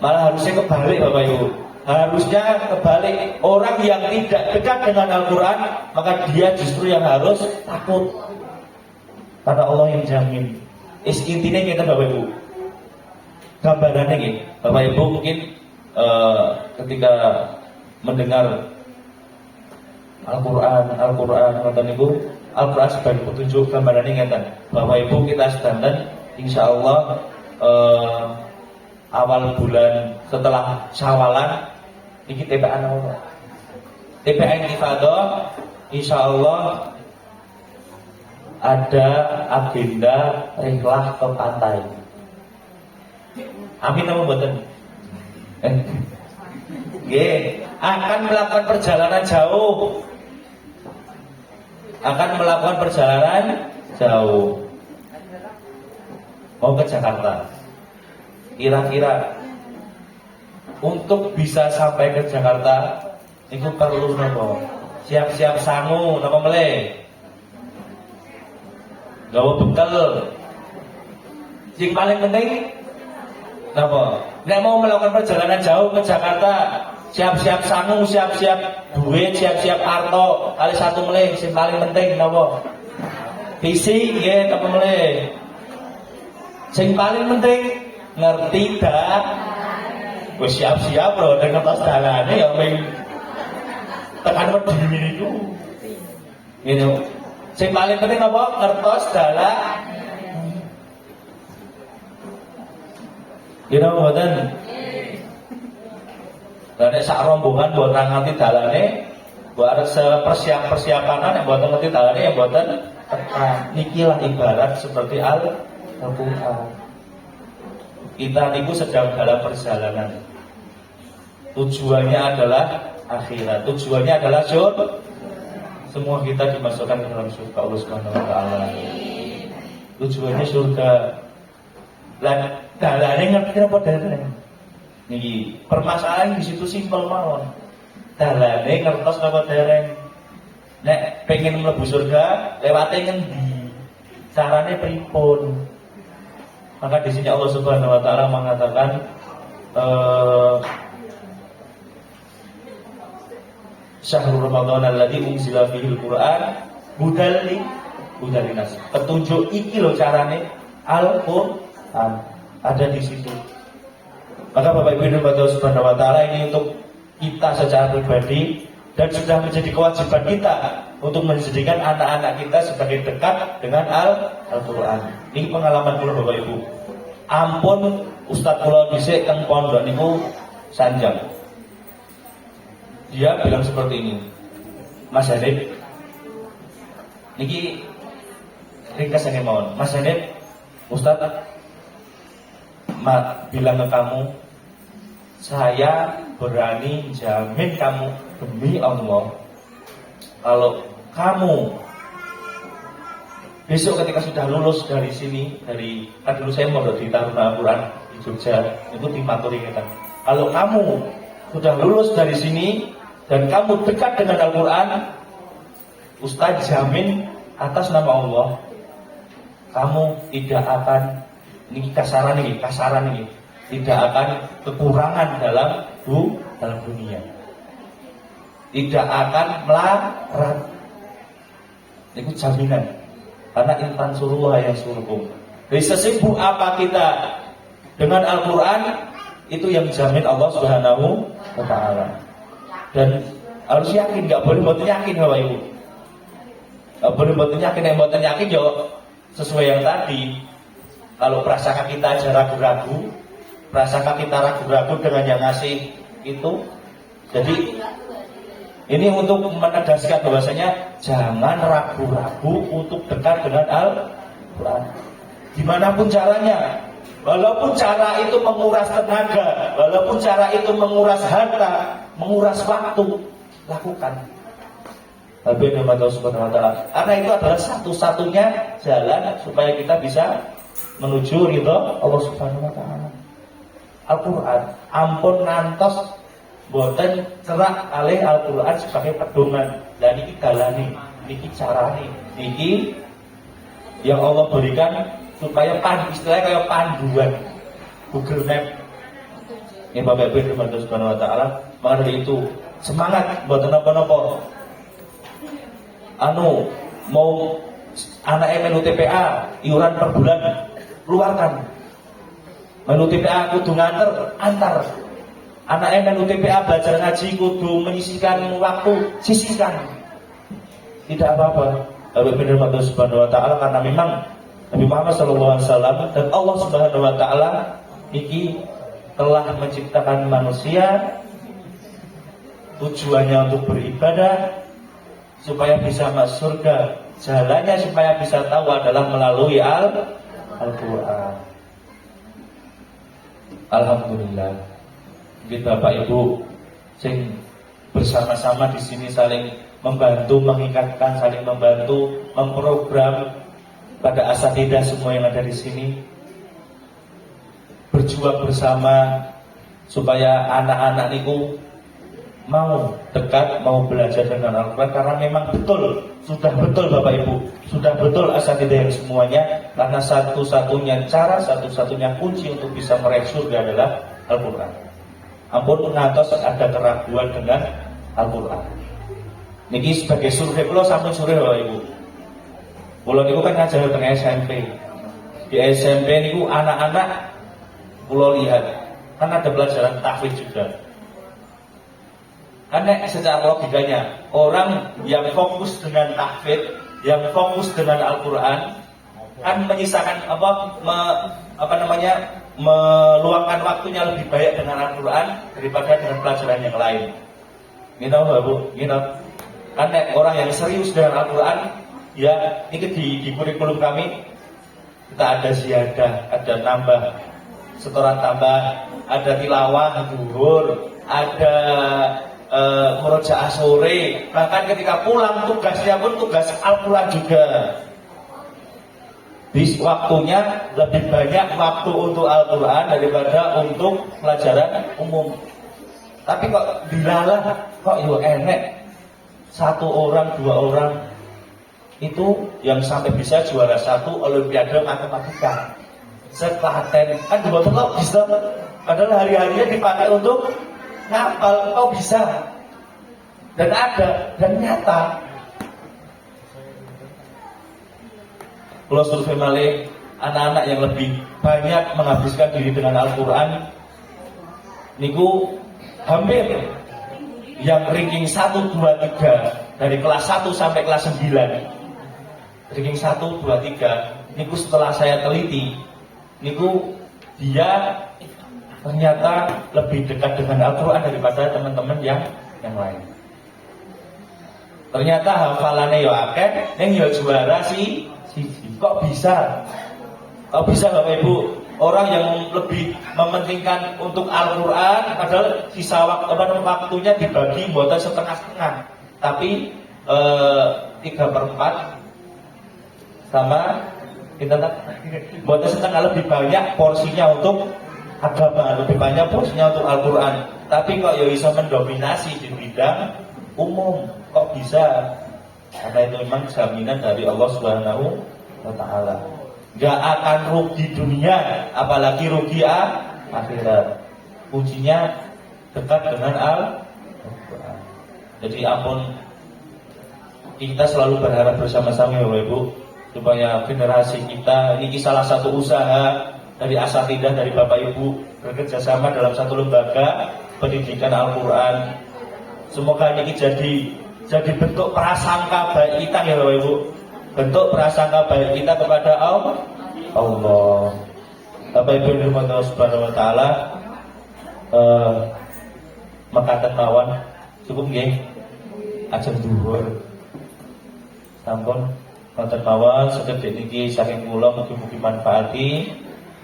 Malah harusnya kebalik Bapak Ibu. Harusnya kebalik. Orang yang tidak dekat dengan Al-Quran maka dia justru yang harus takut. Karena Allah yang jamin. Intinya kita Bapak Ibu. Gambarannya ini Bapak Ibu mungkin ketika mendengar Al-Quran kata Ibu, Al-Quran sebagai petunjuk gambarannya ngeten. Bapak Ibu kita sedanten insya Allah awal bulan setelah Syawalan ini TPA apa? TPA Intifada insya Allah ada agenda rihlah ke pantai. Amin apa mboten? Nggih, akan melakukan perjalanan jauh. Mau ke Jakarta. Kira-kira untuk bisa sampai ke Jakarta itu perlu napa? Siap-siap sangu napa meleh? Gawa bekal. Yang paling penting napa? Nek mau melakukan perjalanan jauh ke Jakarta, siap-siap sangu, siap-siap duit, siap-siap arto. Kali satu meleh sing paling penting napa? Visi nggih napa meleh? Sing paling penting ngerti dah. Wis siap-siap lho nek ngertos dalane ya ming tekan wedi niku. Gitu. Sing paling penting apa? Ngertos dalan. Kira mboten? Lah nek sak rombongan mboten ngerti dalane, mbok arep persiapan nek mboten ngerti dalane ya mboten tekan. Nikilah ibarat seperti Al-Quran. Kita niku sedang dalam perjalanan. Tujuannya adalah akhirat. Tujuannya adalah surga. Semua kita dimasukkan ke dalam surga Allah Subhanahu wa taala. Tujuannya surga. Lah dalane ngerti apa dalane? Niki permasalahan di situ simpel mawon. Dalane ngertos apa dalane? Nek pengen mlebu surga, lewate ngendi? Carane pripun? Maka di sini Allah Subhanahu wa taala mengatakan Syahrul Ramadan alladzi unzila fihil Qur'an hudal linnas. Petunjuk iki lho carane Al-Qur'an ada di situ. Maka Bapak Ibu Allah Subhanahu wa taala ini untuk kita secara pribadi dan sudah menjadi kewajiban kita untuk menjadikan anak-anak kita sebagai dekat dengan Al-Quran. Ini pengalaman kula Bapak Ibu. Ampun Ustadz kula dhisik teng pondok niku sanjang. Dia bilang seperti ini, Mas Hanif, niki ringkasane mawon. Mas Hanif, Ustadz bilang ke kamu, saya berani jamin kamu demi Allah, kalau kamu besok ketika sudah lulus dari sini, kan dulu saya mondok di Taruna Al-Quran di Jogja, itu dimaturi kita. Kalau kamu sudah lulus dari sini dan kamu dekat dengan Al-Quran, Ustaz jamin atas nama Allah, kamu tidak akan, ini kasaran ini, tidak akan kekurangan dalam dunia. Tidak akan melarat. Itu jaminan. Karena intan suruh yang suruhkum. Dari sesibuk apa kita dengan Al-Quran, itu yang jamin Allah Subhanahu wa taala. Dan harus yakin, nggak boleh buat yakin Bapak Ibu. Nggak boleh buat yakin, yang buat yakin ya sesuai yang tadi. Kalau prasangka kita aja ragu-ragu, prasangka kita ragu-ragu dengan yang ngasih itu, jadi ini untuk menegaskan bahwasanya jangan ragu-ragu untuk dekat dengan Al-Quran. Dimanapun caranya, Walaupun cara itu menguras tenaga, walaupun cara itu menguras harta, menguras waktu, lakukan. Tapi Allah Subhanahu wa taala. Karena itu adalah satu-satunya jalan supaya kita bisa menuju ridho Allah Subhanahu wa taala. Al-Qur'an, ampun ngantos boten cerak alih Al-Qur'an sebagai pedoman. Dan niki dalane, niki carane, niki yang Allah berikan supaya istilahnya kayak panduan Google Map. Ini Bapak Ibu Allah Subhanahu wa taala. Maka dari itu semangat buat napa-napa. Mau anak melu TPA iuran per bulan keluarkan. Melu TPA kudu antar. Anak melu TPA belajar ngaji kudu menyisihkan waktu, sisihkan. Tidak apa-apa. Bapak Ibu Allah Subhanahu wa taala, karena memang Nabi Muhammad SAW dan Allah Subhanahu wa taala iki telah menciptakan manusia tujuannya untuk beribadah supaya bisa masuk surga. Jalannya supaya bisa tahu adalah melalui Al-Qur'an. Alhamdulillah. Kita Bapak Ibu sing bersama-sama di sini saling membantu, mengingatkan, saling membantu, memprogram pada asatidah semua yang ada di sini, berjuang bersama supaya anak-anak niku mau dekat, mau belajar dengan Al-Quran. Karena memang sudah betul Bapak Ibu, sudah betul asatidah yang semuanya. Karena satu-satunya cara, satu-satunya kunci untuk bisa meraih surga adalah Al-Quran. Ampun ngantos ada keraguan dengan Al-Quran. Niki sebagai survei, kalau sampun survei Bapak Ibu. Kulo niku kan ngajar teng SMP. Di SMP niku anak-anak kulo lihat kan ada pelajaran tahfidz juga. Karena secara logikanya orang yang fokus dengan tahfidz, yang fokus dengan Al-Qur'an kan menyisakan meluangkan waktunya lebih banyak dengan Al-Qur'an daripada dengan pelajaran yang lain. Ini tahu Bapak Bu? Ini tahu. Karena orang yang serius dengan Al-Qur'an, ya, ini di kurikulum kami kita ada ziyadah, ada nambah setoran tambah, ada tilawah zuhur, ada murojaah sore, bahkan ketika pulang tugasnya pun tugas Al-Quran juga. Di waktunya lebih banyak waktu untuk Al-Quran daripada untuk pelajaran umum. Tapi kok dilalah, kok yo enek satu orang, dua orang itu yang sampai bisa juara satu Olimpiade Matematika seklaten kan di bawah kok bisa, padahal hari-harinya dipakai untuk ngapal, kok bisa dan ada dan nyata. Kalau survei malih anak-anak yang lebih banyak menghabiskan diri dengan Al-Quran niku hampir yang ranking 1, 2, 3 dari kelas 1 sampai kelas 9, ranking 1, 2, 3 niku setelah saya teliti niku dia ternyata lebih dekat dengan Al-Quran daripada teman-teman yang lain. Ternyata hafalannya yo akeh, yang yo juara siji. Kok bisa? Kok bisa Bapak Ibu? Orang yang lebih mementingkan untuk Al-Quran, padahal sisa waktunya dibagi buatan setengah-setengah, tapi 3/4 sama kita buatan setengah, lebih banyak porsinya untuk agama, lebih banyak porsinya untuk Al-Quran. Tapi kok ya bisa mendominasi di bidang umum, kok bisa? Karena itu memang jaminan dari Allah Subhanahu wa ta'ala. Gak akan rugi dunia, apalagi rugi akhirat. Kuncinya dekat dengan Al-Quran. Jadi ampun, kita selalu berharap bersama-sama Bapak Ibu, supaya generasi kita, ini salah satu usaha dari asatidah dari Bapak Ibu bekerja sama dalam satu lembaga pendidikan Al-Quran. Semoga ini jadi bentuk prasangka baik kita ya Bapak Ibu, bentuk prasangka baik kita kepada Allah. Bapak Ibu yang dirahmati Allah Subhanahu wa taala, mekaten mawon cukup nggih ajeng dhuwur. Sampun wonten mawon saged niki saking kula mugi-mugi manfaati.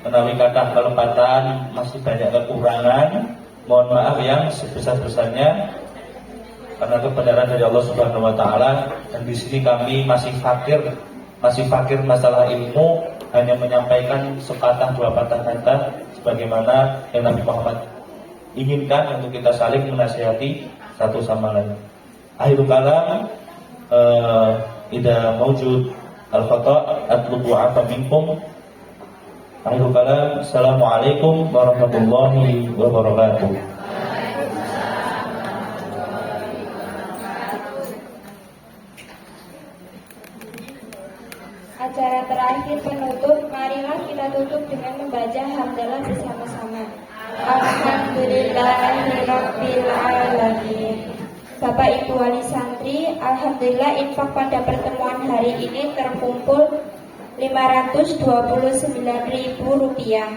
menawi kathah kelepatan, masih banyak kekurangan, mohon maaf yang sebesar-besarnya karena kebenaran dari Allah Subhanahu wa taala, dan di sini kami masih fakir masalah ilmu, hanya menyampaikan sepatah dua patah kata sebagaimana yang Nabi Muhammad inginkan untuk kita saling menasihati satu sama lain. Akhirul kalam, idza mawjud al-khata' atlubu 'afa minkum. Akhirul kalam, assalamualaikum warahmatullahi wabarakatuh. Acara terakhir penutup, marilah kita tutup dengan membaca hamdalah bersama-sama. Alhamdulillahirabbil alamin. Bapak Ibu wali santri, alhamdulillah infak pada pertemuan hari ini terkumpul Rp529.000.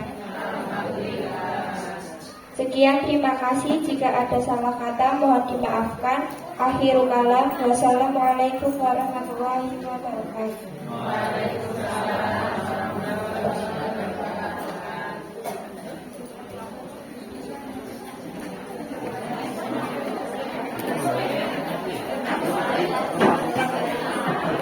Sekian, terima kasih. Jika ada salah kata mohon dimaafkan. Akhirul kalam, wassalamualaikum warahmatullahi wabarakatuh.